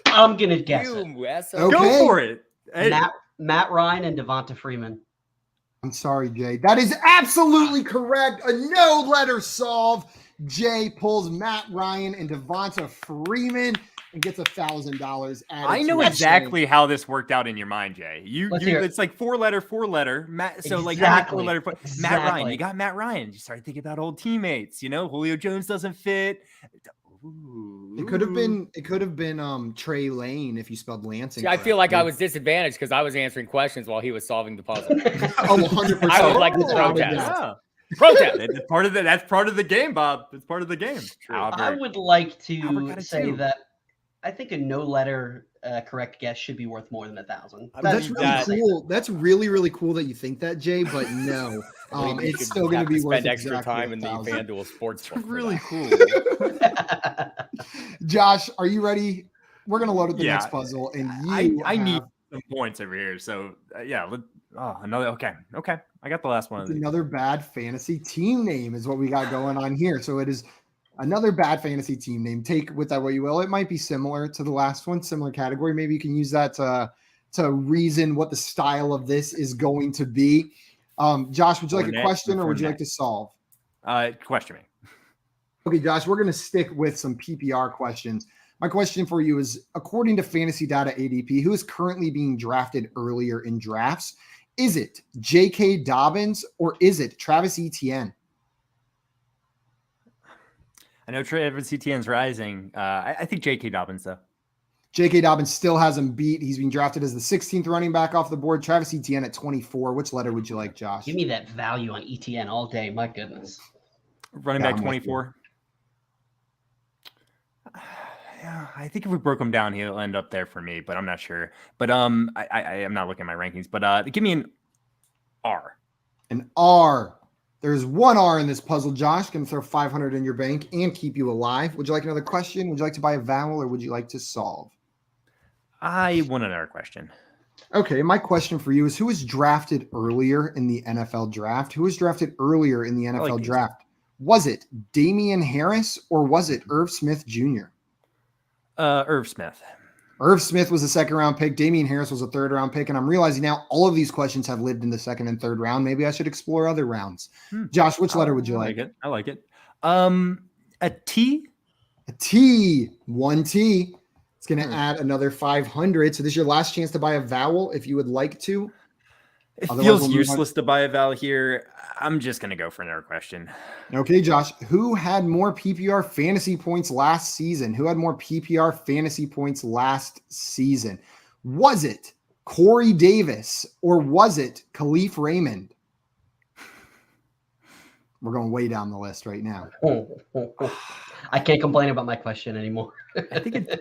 Speaker 3: I'm gonna guess it.
Speaker 4: You S.
Speaker 1: Okay.
Speaker 2: Go for it. Hey,
Speaker 3: Matt Ryan and Devonta Freeman.
Speaker 1: I'm sorry, Jay. That is absolutely correct. A no-letter solve. Jay pulls Matt Ryan and Devonta Freeman and gets $1,000 added.
Speaker 2: I know
Speaker 1: to his
Speaker 2: exactly how this worked out in your mind, Jay.
Speaker 3: Let's hear it.
Speaker 2: It's like four letter. Matt. So like
Speaker 3: Exactly.
Speaker 2: four letter. Matt
Speaker 3: Exactly.
Speaker 2: Ryan. You got Matt Ryan. You started thinking about old teammates. You know, Julio Jones doesn't fit. Ooh.
Speaker 1: It could have been Trey Lane if you spelled Lansing.
Speaker 4: See, I feel like I
Speaker 1: correctly.
Speaker 4: was disadvantaged because I was answering questions while he was solving the puzzle.
Speaker 1: Oh, 100%.
Speaker 4: I would like to
Speaker 1: Without a
Speaker 4: protest.
Speaker 1: doubt.
Speaker 2: Yeah.
Speaker 4: Protest.
Speaker 2: That's part of the. That's part of the game, Bob. It's part of the game.
Speaker 3: I
Speaker 2: Albert.
Speaker 3: would like
Speaker 2: Albert
Speaker 3: to
Speaker 2: got it
Speaker 3: say
Speaker 2: too.
Speaker 3: that I think a no-letter correct guess should be worth more than 1,000.
Speaker 1: That's really
Speaker 4: That-
Speaker 1: cool. That's really, really cool that you think that, Jay, but no.
Speaker 4: We
Speaker 1: It's
Speaker 4: should
Speaker 1: still going
Speaker 4: have
Speaker 1: to be worth
Speaker 4: spend extra
Speaker 1: exactly
Speaker 4: time in the
Speaker 1: 1,000.
Speaker 4: FanDuel sports book. for
Speaker 2: really
Speaker 4: that.
Speaker 2: cool.
Speaker 1: Josh, are you ready? We're going to load up the
Speaker 2: Yeah.
Speaker 1: next puzzle, and
Speaker 2: I need
Speaker 1: have
Speaker 2: some points over here. So yeah. Another. Okay. I got the last one of these.
Speaker 1: another bad fantasy team name is what we got going on here. So it is another bad fantasy team name. Take with that what you will. It might be similar to the last one, similar category. Maybe you can use that to reason what the style of this is going to be. Josh, would you like a
Speaker 2: Fournette,
Speaker 1: question or would you
Speaker 2: Fournette.
Speaker 1: like to solve?
Speaker 2: Question me.
Speaker 1: Okay, Josh, we're going to stick with some PPR questions. My question for you is, according to fantasy data ADP, who is currently being drafted earlier in drafts? Is it J.K. Dobbins or is it Travis Etienne?
Speaker 2: I know Travis Etienne's rising. I think J.K. Dobbins though.
Speaker 1: J.K. Dobbins still has him beat. He's being drafted as the 16th running back off the board. Travis Etienne at 24. Which letter would you like, Josh?
Speaker 3: Give me that value on ETN all day. My goodness.
Speaker 2: Running
Speaker 1: Yeah,
Speaker 2: back
Speaker 1: I'm with you.
Speaker 2: 24. Yeah, I think if we broke him down, he'll end up there for me, but I'm not sure. But I am not looking at my rankings. But give me an R.
Speaker 1: An R. There's one R in this puzzle, Josh. Going to throw 500 in your bank and keep you alive. Would you like another question? Would you like to buy a vowel or would you like to solve?
Speaker 2: I want another question.
Speaker 1: Okay, my question for you is who was drafted earlier in the NFL draft? Who was drafted earlier in the NFL
Speaker 2: these.
Speaker 1: draft? Was it Damian Harris or was it Irv Smith Jr.?
Speaker 2: Irv Smith.
Speaker 1: Irv Smith was a second-round pick. Damian Harris was a third-round pick. And I'm realizing now all of these questions have lived in the second and third round. Maybe I should explore other rounds. Josh, which letter would you like?
Speaker 2: I like it. A T?
Speaker 1: A T. One T. It's going to add another 500. So this is your last chance to buy a vowel if you would like to.
Speaker 2: It
Speaker 1: Otherwise,
Speaker 2: feels
Speaker 1: we'll move
Speaker 2: useless to buy a vowel here. I'm just going to go for another question.
Speaker 1: Okay, Josh. Who had more PPR fantasy points last season? Who had more PPR fantasy points last season? Was it Corey Davis or was it Khalif Raymond? We're going way down the list right now.
Speaker 3: I can't complain about my question anymore.
Speaker 2: I think it's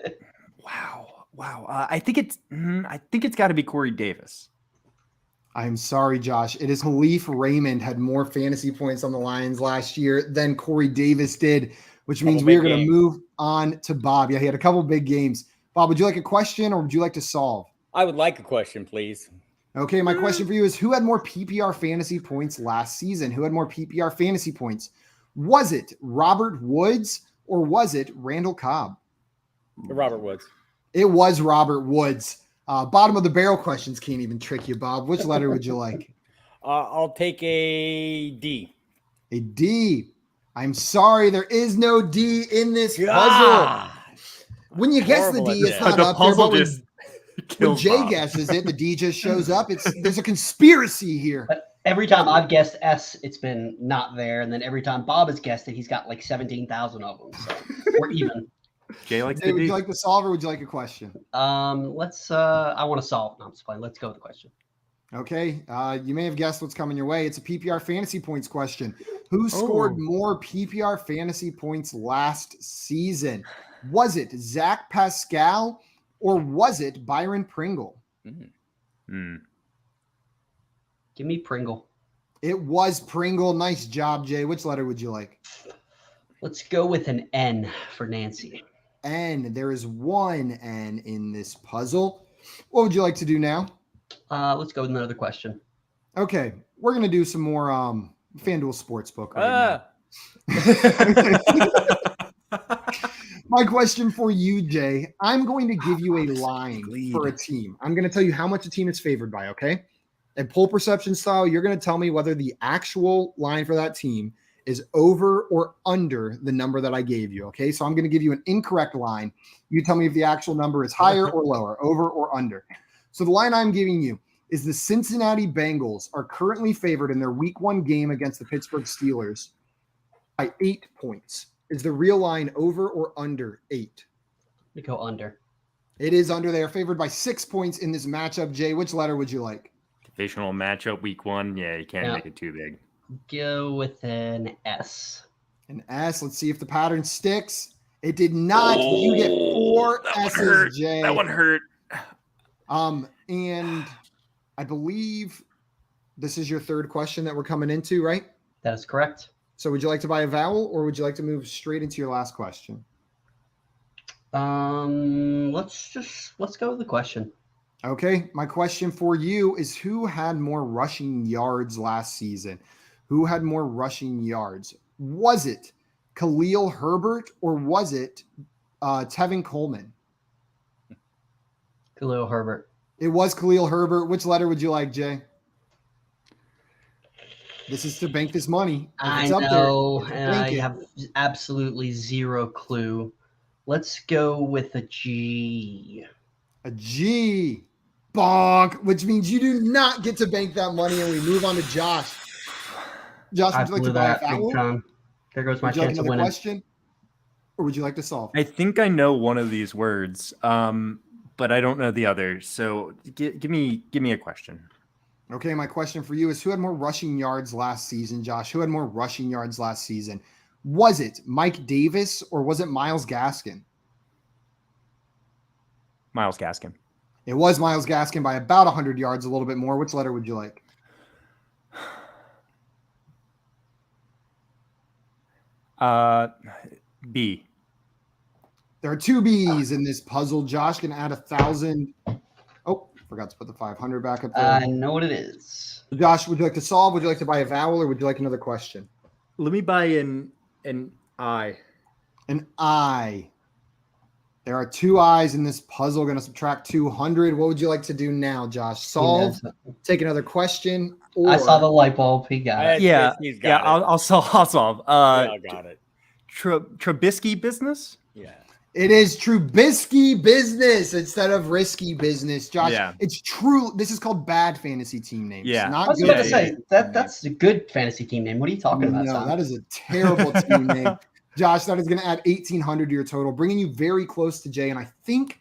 Speaker 2: wow. I think it's got to be Corey Davis.
Speaker 1: I'm sorry, Josh. It is Khalif Raymond had more fantasy points on the Lions last year than Corey Davis did, which means we are going to move on to Bob. Yeah, he had a couple big games. Bob, would you like a question or would you like to solve?
Speaker 4: I would like a question, please.
Speaker 1: Okay, my question for you is who had more PPR fantasy points last season? Who had more PPR fantasy points? Was it Robert Woods or was it Randall Cobb?
Speaker 4: Robert Woods.
Speaker 1: It was Robert Woods. Bottom of the barrel questions can't even trick you, Bob. Which letter would you like?
Speaker 4: I'll take a D.
Speaker 1: A D. I'm sorry, there is no D in this puzzle.
Speaker 4: God.
Speaker 1: When you guess the D, it's not
Speaker 2: The
Speaker 1: up there.
Speaker 2: puzzle
Speaker 1: But
Speaker 2: just
Speaker 1: when
Speaker 2: killed
Speaker 1: Jay
Speaker 2: Bob.
Speaker 1: guesses it, the D just shows up. There's a conspiracy here.
Speaker 3: Every time I've guessed S, it's been not there. And then every time Bob has guessed it, he's got like 17,000 of them. So we're even.
Speaker 2: Jay likes
Speaker 1: Jay,
Speaker 2: the
Speaker 1: would
Speaker 2: D.
Speaker 1: you like to solve or would you like a question?
Speaker 3: I want to solve. No, I'm just playing. Let's go with the question.
Speaker 1: Okay. You may have guessed what's coming your way. It's a PPR fantasy points question. Who scored more PPR fantasy points last season? Was it Zach Pascal or was it Byron Pringle?
Speaker 3: Give me Pringle.
Speaker 1: It was Pringle. Nice job, Jay. Which letter would you like?
Speaker 3: Let's go with an N for Nancy.
Speaker 1: N. There is one N in this puzzle. What would you like to do now?
Speaker 3: Let's go with another question.
Speaker 1: Okay. We're going to do some more FanDuel Sportsbook right now. My question for you, Jay, I'm going to give you a line for a team. I'm going to tell you how much a team is favored by, okay? And poll perception style, you're going to tell me whether the actual line for that team is over or under the number that I gave you, okay? So I'm going to give you an incorrect line. You tell me if the actual number is higher or lower, over or under. So the line I'm giving you is the Cincinnati Bengals are currently favored in their week 1 game against the Pittsburgh Steelers by 8 points. Is the real line over or under 8?
Speaker 3: We go under.
Speaker 1: It is under. They are favored by 6 points in this matchup. Jay, which letter would you like?
Speaker 2: Divisional matchup week 1. Yeah, you can't make it too big.
Speaker 3: Go with an S.
Speaker 1: An S. Let's see if the pattern sticks. It did not. You get 4 S's, Jay.
Speaker 2: That one hurt.
Speaker 1: And I believe this is your third question that we're coming into, right?
Speaker 3: That is correct.
Speaker 1: So would you like to buy a vowel or would you like to move straight into your last question?
Speaker 3: Let's go with the question.
Speaker 1: Okay. My question for you is who had more rushing yards last season? Who had more rushing yards? Was it Khalil Herbert or was it Tevin Coleman?
Speaker 3: Khalil Herbert.
Speaker 1: It was Khalil Herbert. Which letter would you like, Jay? This is to bank this money.
Speaker 3: I know, and I have absolutely zero clue. Let's go with a G.
Speaker 1: A G. Bonk. Which means you do not get to bank that money, and we move on to Josh. Josh, would you like to buy a foul?
Speaker 3: There goes my
Speaker 1: Would you like
Speaker 3: chance of
Speaker 1: another
Speaker 3: winning.
Speaker 1: question? Or would you like to solve?
Speaker 2: I think I know one of these words. but I don't know the others. So give me a question.
Speaker 1: Okay, my question for you is who had more rushing yards last season, Josh? Who had more rushing yards last season? Was it Mike Davis or was it Myles Gaskin?
Speaker 2: Myles Gaskin.
Speaker 1: It was Myles Gaskin by about 100 yards, a little bit more. Which letter would you like?
Speaker 2: B.
Speaker 1: There are 2 B's in this puzzle. Josh can add 1,000. Oh, forgot to put the 500 back up there.
Speaker 3: I know what it is.
Speaker 1: Josh, would you like to solve? Would you like to buy a vowel or would you like another question?
Speaker 2: Let me buy an I.
Speaker 1: An I. There are 2 I's in this puzzle. Going to subtract 200. What would you like to do now, Josh? Solve, take another question, or
Speaker 3: I saw the light bulb. He got it.
Speaker 2: Yeah, I'll solve.
Speaker 4: I got it.
Speaker 2: Trubisky business.
Speaker 4: Yeah.
Speaker 1: It is Trubisky business instead of risky business, Josh.
Speaker 2: Yeah.
Speaker 1: It's true. This is called bad fantasy team names.
Speaker 2: Yeah.
Speaker 3: I
Speaker 1: Not
Speaker 3: was
Speaker 1: good.
Speaker 3: about to say that's a good fantasy team name. What are you talking about?
Speaker 1: No,
Speaker 3: Tom?
Speaker 1: that is a terrible team name. Josh, that is going to add 1,800 to your total, bringing you very close to Jay. And I think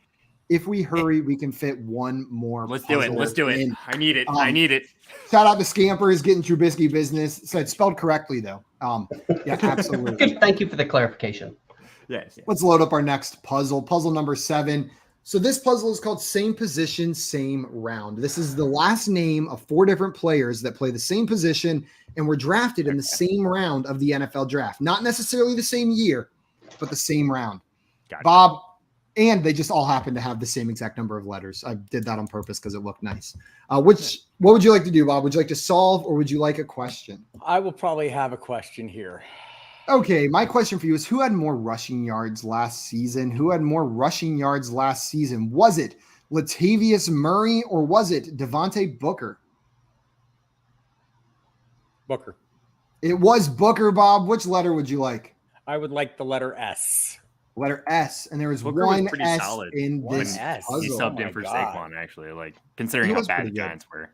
Speaker 1: if we hurry, we can fit one more.
Speaker 2: Let's do it.
Speaker 1: in.
Speaker 2: I need it.
Speaker 1: Shout out to Scampers getting Trubisky business. So it's spelled correctly, though. Yeah, absolutely.
Speaker 3: Thank you for the clarification.
Speaker 2: Yes.
Speaker 1: Let's load up our next puzzle. Puzzle number 7. So this puzzle is called Same Position, Same Round. This is the last name of 4 different players that play the same position and were drafted in the same round of the NFL draft. Not necessarily the same year, but the same round.
Speaker 2: Gotcha.
Speaker 1: Bob, and they just all happen to have the same exact number of letters. I did that on purpose because it looked nice. What would you like to do, Bob? Would you like to solve or would you like a question?
Speaker 4: I will probably have a question here.
Speaker 1: Okay, my question for you is who had more rushing yards last season? Who had more rushing yards last season? Was it Latavius Murray or was it Devontae Booker?
Speaker 4: Booker.
Speaker 1: It was Booker, Bob. Which letter would you like?
Speaker 4: I would like the letter S.
Speaker 1: Letter S. And there was
Speaker 2: Booker was
Speaker 1: one
Speaker 2: pretty
Speaker 1: S
Speaker 2: solid.
Speaker 1: in
Speaker 4: One
Speaker 1: this
Speaker 4: S.
Speaker 2: He
Speaker 1: puzzle.
Speaker 2: subbed
Speaker 4: Oh
Speaker 2: in for
Speaker 4: my God.
Speaker 2: Saquon, actually, like considering
Speaker 1: He
Speaker 2: how
Speaker 1: was
Speaker 2: bad
Speaker 1: pretty
Speaker 2: the
Speaker 1: good.
Speaker 2: Giants were.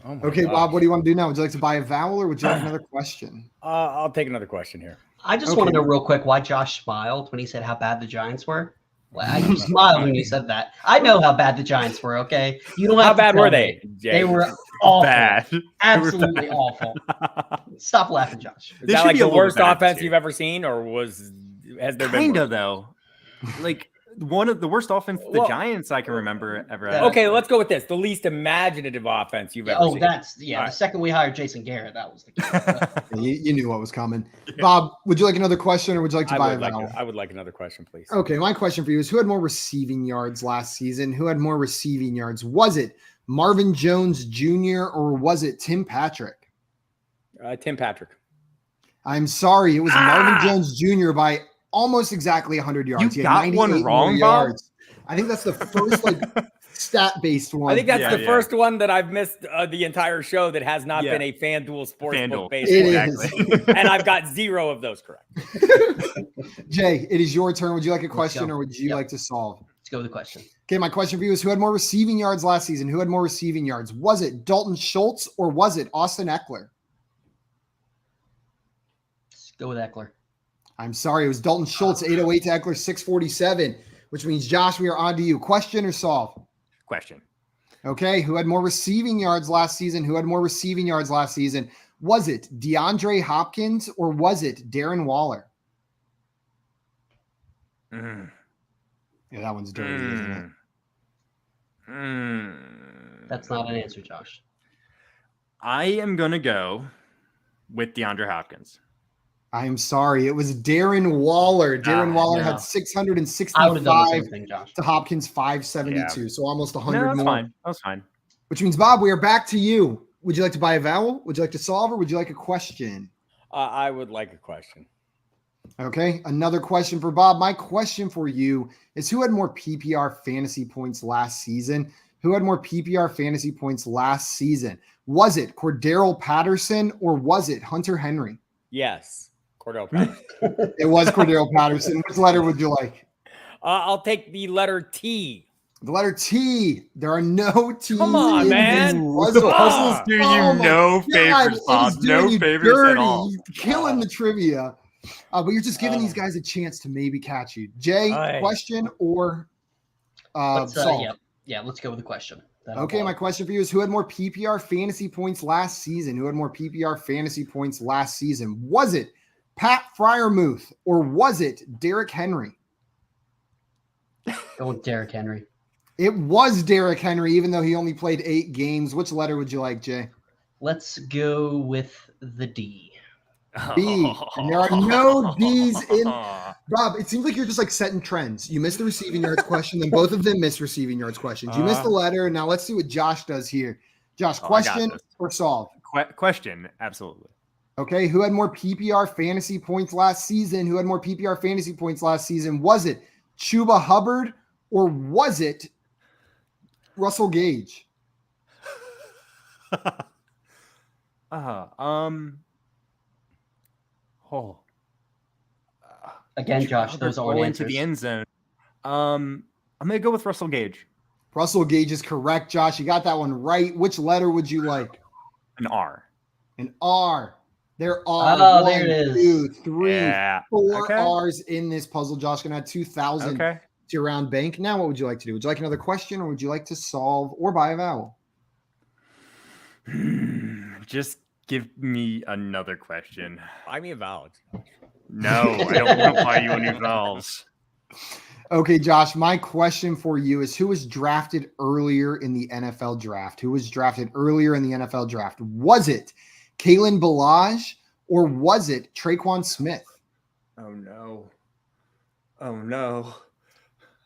Speaker 4: Oh my
Speaker 1: Okay,
Speaker 4: gosh.
Speaker 1: Bob, what do you want to do now? Would you like to buy a vowel or would you like another question?
Speaker 4: I'll take another question here.
Speaker 3: I just
Speaker 1: Okay.
Speaker 3: want to know real quick why Josh smiled when he said how bad the Giants were. Well, you smiled when you said that. I know how bad the Giants were. Okay, you don't have
Speaker 4: How
Speaker 3: to
Speaker 4: bad
Speaker 3: tell
Speaker 4: were
Speaker 3: me.
Speaker 4: they, Jay?
Speaker 3: They were awful.
Speaker 2: Bad.
Speaker 3: Absolutely awful. Stop laughing, Josh.
Speaker 4: Is
Speaker 2: They
Speaker 4: that
Speaker 2: should
Speaker 4: like
Speaker 2: be a
Speaker 4: the
Speaker 2: little
Speaker 4: worst
Speaker 2: better this
Speaker 4: offense
Speaker 2: year.
Speaker 4: you've ever seen, or has there been
Speaker 2: Kinda
Speaker 4: worse?
Speaker 2: though. Like one of the worst offense the
Speaker 4: Well-
Speaker 2: Giants I can remember ever had.
Speaker 4: Okay, let's go with this. The least imaginative offense you've ever
Speaker 3: Oh,
Speaker 4: seen.
Speaker 3: that's
Speaker 2: All right.
Speaker 3: The second we hired Jason Garrett, that was the case.
Speaker 1: You knew what was coming. Bob, would you like another question or would you like to buy a vowel?
Speaker 4: I would like another question, please.
Speaker 1: Okay, my question for you is who had more receiving yards last season? Who had more receiving yards? Was it Marvin Jones Jr. or was it Tim Patrick?
Speaker 4: Tim Patrick.
Speaker 1: I'm sorry, it was Marvin Jones Jr. by almost exactly 100 yards.
Speaker 2: You
Speaker 1: He had
Speaker 2: got one
Speaker 1: 98 more
Speaker 2: wrong, Bob?
Speaker 1: yards. I think that's the first stat-based one.
Speaker 4: I think that's
Speaker 2: Yeah,
Speaker 4: the
Speaker 2: yeah.
Speaker 4: first one that I've missed the entire show that has not
Speaker 2: Yeah.
Speaker 4: been a FanDuel sportsbook
Speaker 2: FanDuel.
Speaker 4: based
Speaker 1: It
Speaker 4: one.
Speaker 1: is.
Speaker 2: Exactly.
Speaker 4: And I've got 0 of those correct.
Speaker 1: Jay, it is your turn. Would you like a question
Speaker 3: go.
Speaker 1: or would you
Speaker 3: Yep.
Speaker 1: like to solve?
Speaker 3: Let's go with the question.
Speaker 1: Okay, my question for you is who had more receiving yards last season? Who had more receiving yards? Was it Dalton Schultz or was it Austin Eckler?
Speaker 3: Let's go with Eckler.
Speaker 1: I'm sorry, it was Dalton Schultz, 808 to Eckler, 647, which means, Josh, we are on to you. Question or solve?
Speaker 2: Question.
Speaker 1: Okay, who had more receiving yards last season? Who had more receiving yards last season? Was it DeAndre Hopkins or was it Darren Waller?
Speaker 2: Mm.
Speaker 1: Yeah, that one's dirty, isn't it?
Speaker 3: That's not an answer, Josh.
Speaker 2: I am gonna go with DeAndre Hopkins.
Speaker 1: I'm sorry, it was Darren Waller. Darren Waller
Speaker 3: no.
Speaker 1: had
Speaker 3: I would have done the
Speaker 1: 665
Speaker 3: same thing, Josh.
Speaker 1: to Hopkins 572, so almost 100
Speaker 2: No, that's
Speaker 1: more.
Speaker 2: fine. That's fine.
Speaker 1: Which means, Bob, we are back to you. Would you like to buy a vowel? Would you like to solve or would you like a question?
Speaker 4: I would like a question.
Speaker 1: Okay, another question for Bob. My question for you is who had more PPR fantasy points last season? Who had more PPR fantasy points last season? Was it Cordero Patterson or was it Hunter Henry?
Speaker 4: Yes, Cordell Patterson.
Speaker 1: It was Cordero Patterson. Which letter would you like?
Speaker 4: I'll take the letter T.
Speaker 1: The letter T. There are no T's.
Speaker 4: Come on,
Speaker 1: in
Speaker 4: man.
Speaker 1: this
Speaker 2: The
Speaker 1: puzzle.
Speaker 2: puzzles do you
Speaker 1: Oh my
Speaker 2: no
Speaker 1: God,
Speaker 2: favors,
Speaker 1: it
Speaker 2: Bob.
Speaker 1: is doing
Speaker 2: No
Speaker 1: you
Speaker 2: favors
Speaker 1: dirty.
Speaker 2: at all.
Speaker 1: You're killing the trivia. But you're just giving these guys a chance to maybe catch you. Jay,
Speaker 4: Aye.
Speaker 1: question or solve.
Speaker 3: Yeah, let's go with the question.
Speaker 1: Okay, my question for you is: who had more PPR fantasy points last season? Who had more PPR fantasy points last season? Was it Pat Fryermuth or was it Derrick Henry?
Speaker 3: Go with Derrick Henry.
Speaker 1: It was Derrick Henry, even though he only played 8 games. Which letter would you like, Jay?
Speaker 3: Let's go with the D.
Speaker 1: B. And there are no D's in. Bob, it seems like you're just like setting trends. You missed the receiving yards question, then both of them missed receiving yards questions. You missed the letter. Now let's see what Josh does here. Josh, question or solve?
Speaker 2: Question, absolutely.
Speaker 1: Okay, who had more PPR fantasy points last season? Who had more PPR fantasy points last season? Was it Chuba Hubbard or was it Russell Gage?
Speaker 3: Again, Josh, those aren't
Speaker 2: into
Speaker 3: answers.
Speaker 2: the end zone. I'm gonna go with Russell Gage.
Speaker 1: Russell Gage is correct, Josh. You got that one right. Which letter would you like?
Speaker 2: An R.
Speaker 1: An R. There are
Speaker 3: there it is.
Speaker 1: 2, 3,
Speaker 2: Yeah.
Speaker 1: 4
Speaker 2: Okay.
Speaker 1: R's in this puzzle. Josh gonna add 2,000
Speaker 2: Okay.
Speaker 1: to your round bank. Now, what would you like to do? Would you like another question, or would you like to solve or buy a vowel?
Speaker 2: Just give me another question.
Speaker 4: Buy me a vowel.
Speaker 2: No, I don't want to buy you any vowels.
Speaker 1: Okay, Josh, my question for you is: who was drafted earlier in the NFL draft? Who was drafted earlier in the NFL draft? Was it Kalen Ballage or was it Traquan Smith?
Speaker 2: Oh no. Oh no.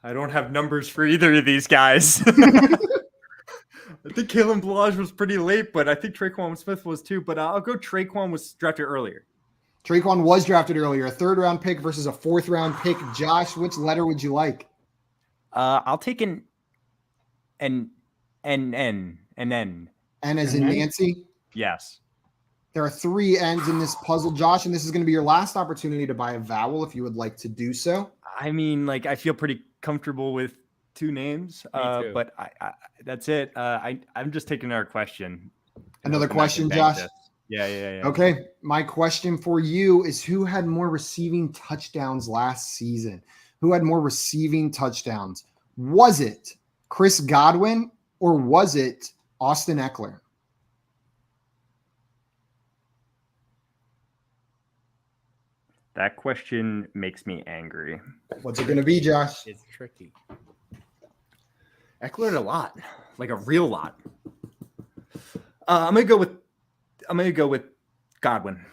Speaker 2: I don't have numbers for either of these guys. I think Kalen Ballage was pretty late, but I think Traquan Smith was too. But I'll go Traquan was drafted earlier.
Speaker 1: Traquan was drafted earlier, a 3rd-round pick versus a 4th-round pick. Josh, which letter would you like?
Speaker 2: I'll take an N.
Speaker 1: N as in Nancy?
Speaker 2: Yes.
Speaker 1: There are 3 N's in this puzzle, Josh, and this is going to be your last opportunity to buy a vowel if you would like to do so.
Speaker 2: I mean, like, I feel pretty comfortable with 2 names,
Speaker 4: too.
Speaker 2: but I that's it. I'm just taking another question.
Speaker 1: Another
Speaker 2: And I can
Speaker 1: question,
Speaker 2: bank
Speaker 1: Josh?
Speaker 2: this. Yeah.
Speaker 1: Okay, my question for you is: who had more receiving touchdowns last season? Who had more receiving touchdowns? Was it Chris Godwin or was it Austin Eckler?
Speaker 2: That question makes me angry.
Speaker 1: What's it going to be, Josh?
Speaker 4: It's tricky.
Speaker 2: Eckler had a lot, like a real lot. I'm gonna go with Godwin.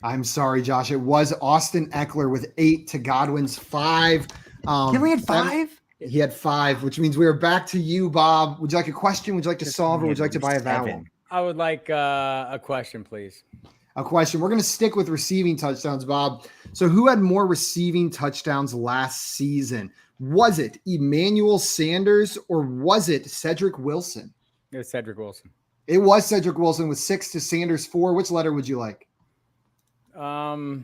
Speaker 1: I'm sorry, Josh. It was Austin Eckler with 8 to Godwin's 5.
Speaker 2: He only had 5?
Speaker 1: He had 5, which means we are back to you, Bob. Would you like a question? Would you like to solve, or would you like to buy a vowel?
Speaker 4: I would like a question, please.
Speaker 1: A question. We're going to stick with receiving touchdowns, Bob. So who had more receiving touchdowns last season? Was it Emmanuel Sanders or was it Cedric Wilson?
Speaker 4: It was Cedric Wilson.
Speaker 1: It was Cedric Wilson with 6 to Sanders 4. Which letter would you like?
Speaker 4: I'll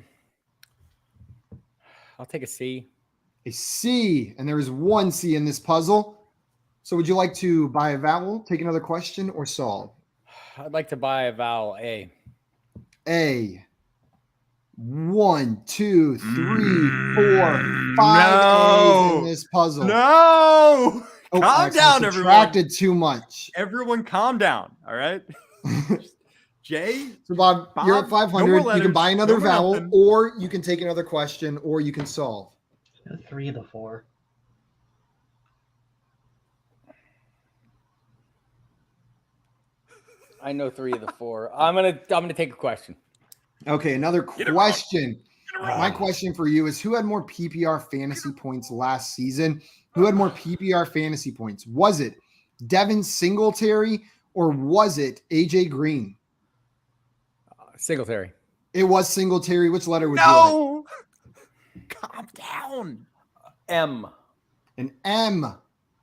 Speaker 4: take a C.
Speaker 1: A C. And there is 1 C in this puzzle. So would you like to buy a vowel, take another question, or solve?
Speaker 4: I'd like to buy a vowel. A.
Speaker 1: A. 1, 2, 3, 4, 5 A's in this puzzle.
Speaker 2: No. Calm
Speaker 1: I
Speaker 2: down,
Speaker 1: subtracted too much.
Speaker 2: Everyone calm down. All right. Jay.
Speaker 1: So Bob, you're at 500.
Speaker 2: no more
Speaker 1: You can buy
Speaker 2: letters,
Speaker 1: another
Speaker 2: no more
Speaker 1: vowel,
Speaker 2: nothing.
Speaker 1: or you can take another question, or you can solve.
Speaker 3: 3 of the 4.
Speaker 4: I know 3 of the 4. I'm gonna take a question.
Speaker 1: Okay, another
Speaker 2: it wrong.
Speaker 1: question. My question for you is: who had more PPR fantasy points last season? Who had more PPR fantasy points? Was it Devin Singletary or was it AJ Green?
Speaker 4: Singletary.
Speaker 1: It was Singletary. Which letter would you like?
Speaker 2: No. Calm down. M.
Speaker 1: An M.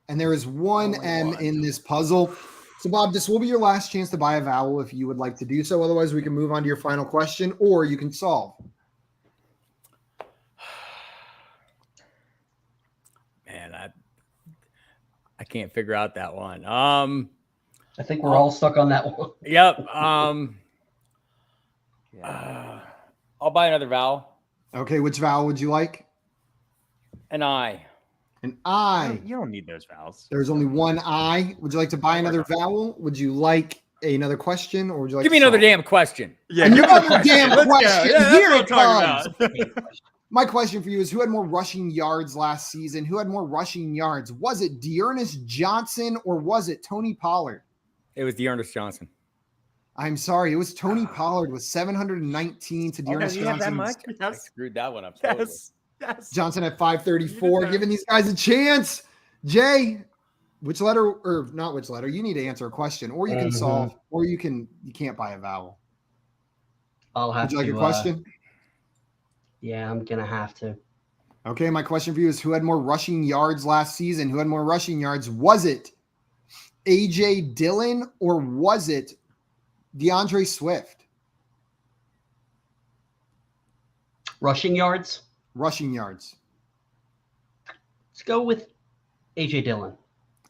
Speaker 1: And there is 1
Speaker 2: Only
Speaker 1: M
Speaker 2: 1.
Speaker 1: in this puzzle. So, Bob, this will be your last chance to buy a vowel if you would like to do so. Otherwise, we can move on to your final question, or you can solve.
Speaker 4: Man, I can't figure out that one.
Speaker 3: I think we're all stuck on that one.
Speaker 4: Yep. I'll buy another vowel.
Speaker 1: Okay, which vowel would you like?
Speaker 4: An I.
Speaker 1: An I.
Speaker 2: You don't need those vowels.
Speaker 1: There's only one I. Would you like to buy another vowel? Would you like another question, or would you like
Speaker 4: Give
Speaker 1: to
Speaker 4: me another
Speaker 1: solve?
Speaker 4: damn question.
Speaker 2: Yeah,
Speaker 1: Another damn
Speaker 2: Let's go.
Speaker 1: question.
Speaker 2: Yeah, that's
Speaker 1: Here
Speaker 2: what
Speaker 1: it
Speaker 2: I'm talking
Speaker 1: comes.
Speaker 2: about.
Speaker 1: My question for you is, who had more rushing yards last season? Who had more rushing yards? Was it Dearness Johnson or was it Tony Pollard?
Speaker 4: It was Dearness Johnson.
Speaker 1: I'm sorry. It was Tony Pollard with 719 to Dearness
Speaker 4: Does he have that
Speaker 1: Johnson.
Speaker 4: much? I
Speaker 2: Yes.
Speaker 4: screwed that one up. Totally.
Speaker 2: Yes.
Speaker 1: Johnson at 534, giving these guys a chance. Jay, which letter, or not which letter, you need to answer a question, or you can solve, or you can't buy a vowel.
Speaker 3: I'll have
Speaker 1: Would you like
Speaker 3: to.
Speaker 1: a question?
Speaker 3: Yeah, I'm gonna have to.
Speaker 1: Okay, my question for you is, who had more rushing yards last season? Who had more rushing yards? Was it AJ Dillon or was it DeAndre Swift?
Speaker 3: Rushing yards.
Speaker 1: Rushing yards.
Speaker 3: Let's go with AJ Dillon.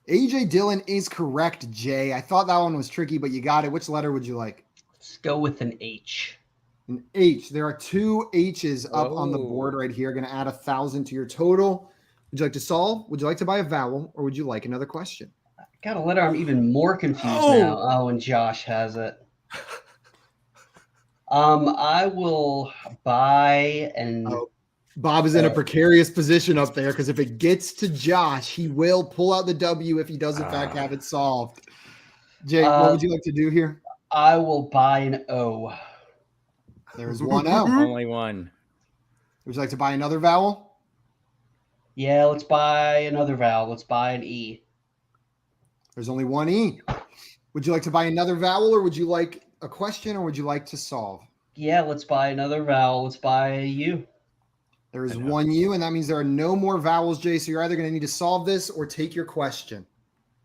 Speaker 1: AJ Dillon is correct, Jay. I thought that one was tricky, but you got it. Which letter would you like?
Speaker 3: Let's go with an H.
Speaker 1: An H. There are two H's up on the board
Speaker 4: Oh.
Speaker 1: right here. Going to add 1,000 to your total. Would you like to solve? Would you like to buy a vowel, or would you like another question?
Speaker 3: Got a letter. I'm even more confused now. Oh, and Josh has it. I will buy an.
Speaker 1: Oh, Bob is in a precarious position up there because if it gets to Josh, he will pull out the W if he does in fact have it solved. Jay, what would you like to do here?
Speaker 3: I will buy an O.
Speaker 1: There's one O.
Speaker 4: Only one.
Speaker 1: Would you like to buy another vowel?
Speaker 3: Yeah, let's buy another vowel. Let's buy an E.
Speaker 1: There's only one E. Would you like to buy another vowel, or would you like a question, or would you like to solve?
Speaker 3: Yeah, let's buy another vowel. Let's buy a U.
Speaker 1: There is one U, and that means there are no more vowels, Jay. So you're either going to need to solve this or take your question.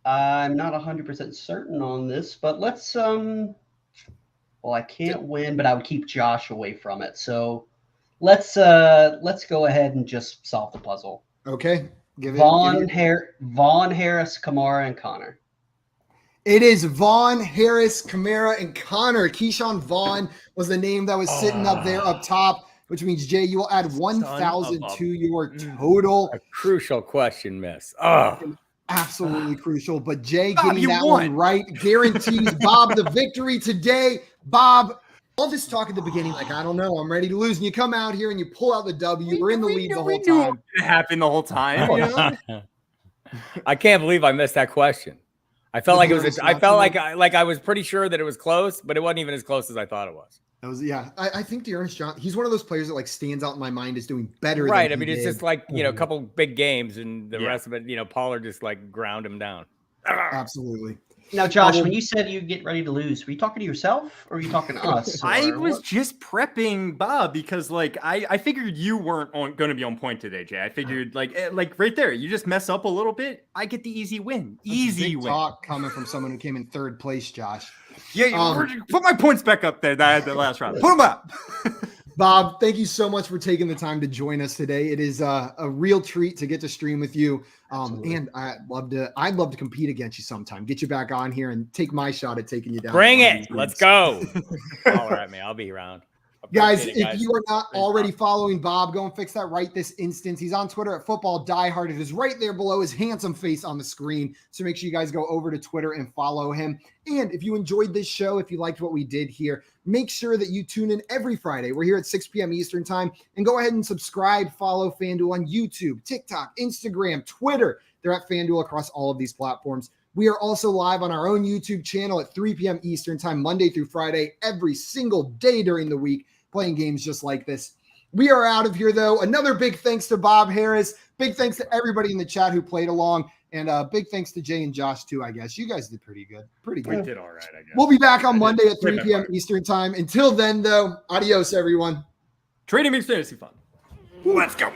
Speaker 3: I'm not 100% certain on this, but let's well, I can't win, but I would keep Josh away from it. So let's go ahead and just solve the puzzle.
Speaker 1: Okay.
Speaker 3: Vaughn Harris, Kamara, and Connor.
Speaker 1: It is Vaughn, Harris, Kamara, and Connor. Keyshawn Vaughn was the name that was sitting up there up top, which means, Jay, you will add 1,000 to your total.
Speaker 4: A crucial question, miss. Oh,
Speaker 1: Absolutely crucial. But Jay
Speaker 2: Bob,
Speaker 1: getting
Speaker 2: you
Speaker 1: that
Speaker 2: won.
Speaker 1: one right guarantees Bob the victory today. Bob, all this talk at the beginning, like, I don't know, I'm ready to lose. And you come out here and you pull out the W. We're in the lead the whole time.
Speaker 2: It happened the whole time. You know?
Speaker 4: I can't believe I missed that question. I felt like it was. I felt like I was pretty sure that it was close, but it wasn't even as close as I thought it was.
Speaker 1: That was, yeah. I think Dearness Johnson, he's one of those players that like stands out in my mind as doing better.
Speaker 4: Right.
Speaker 1: Than
Speaker 4: I mean,
Speaker 1: he
Speaker 4: it's
Speaker 1: did.
Speaker 4: just like, a couple big games and the
Speaker 2: Yeah.
Speaker 4: rest of it, Pollard just like ground him down.
Speaker 1: Absolutely.
Speaker 3: Now, Josh, when you said you get ready to lose, were you talking to yourself or were you talking to us?
Speaker 2: I
Speaker 3: or
Speaker 2: was
Speaker 3: what?
Speaker 2: just prepping Bob because, like, I figured you weren't going to be on point today, Jay. I figured, like right there, you just mess up a little bit, I get the easy win. Easy
Speaker 1: Big
Speaker 2: win.
Speaker 1: talk coming from someone who came in third place, Josh.
Speaker 2: Yeah, put my points back up there that I had the last round. Put them up.
Speaker 1: Bob, thank you so much for taking the time to join us today. It is a real treat to get to stream with you. And I'd love to compete against you sometime. Get you back on here and take my shot at taking you down.
Speaker 4: Bring
Speaker 1: one of
Speaker 4: it.
Speaker 1: these
Speaker 4: Let's
Speaker 1: games.
Speaker 4: go. Holler at me. I'll be around.
Speaker 1: Guys,
Speaker 4: Appreciate it,
Speaker 1: if you are not
Speaker 4: Thanks,
Speaker 1: already
Speaker 4: Bob.
Speaker 1: following Bob, go and fix that right this instant. He's on Twitter at Football Diehard. It is right there below his handsome face on the screen. So make sure you guys go over to Twitter and follow him. And if you enjoyed this show, if you liked what we did here, make sure that you tune in every Friday. We're here at 6 p.m. Eastern time. And go ahead and subscribe, follow FanDuel on YouTube, TikTok, Instagram, Twitter. They're at FanDuel across all of these platforms. We are also live on our own YouTube channel at 3 p.m. Eastern time, Monday through Friday, every single day during the week, playing games just like this. We are out of here, though. Another big thanks to Bob Harris. Big thanks to everybody in the chat who played along. And big thanks to Jay and Josh, too, I guess. You guys did pretty good. Pretty
Speaker 2: We
Speaker 1: good.
Speaker 2: did all right, I guess.
Speaker 1: We'll be back on Monday at 3
Speaker 2: Way
Speaker 1: p.m.
Speaker 2: better.
Speaker 1: Eastern time. Until then, though, adios, everyone.
Speaker 2: Trading makes fantasy fun. Let's go.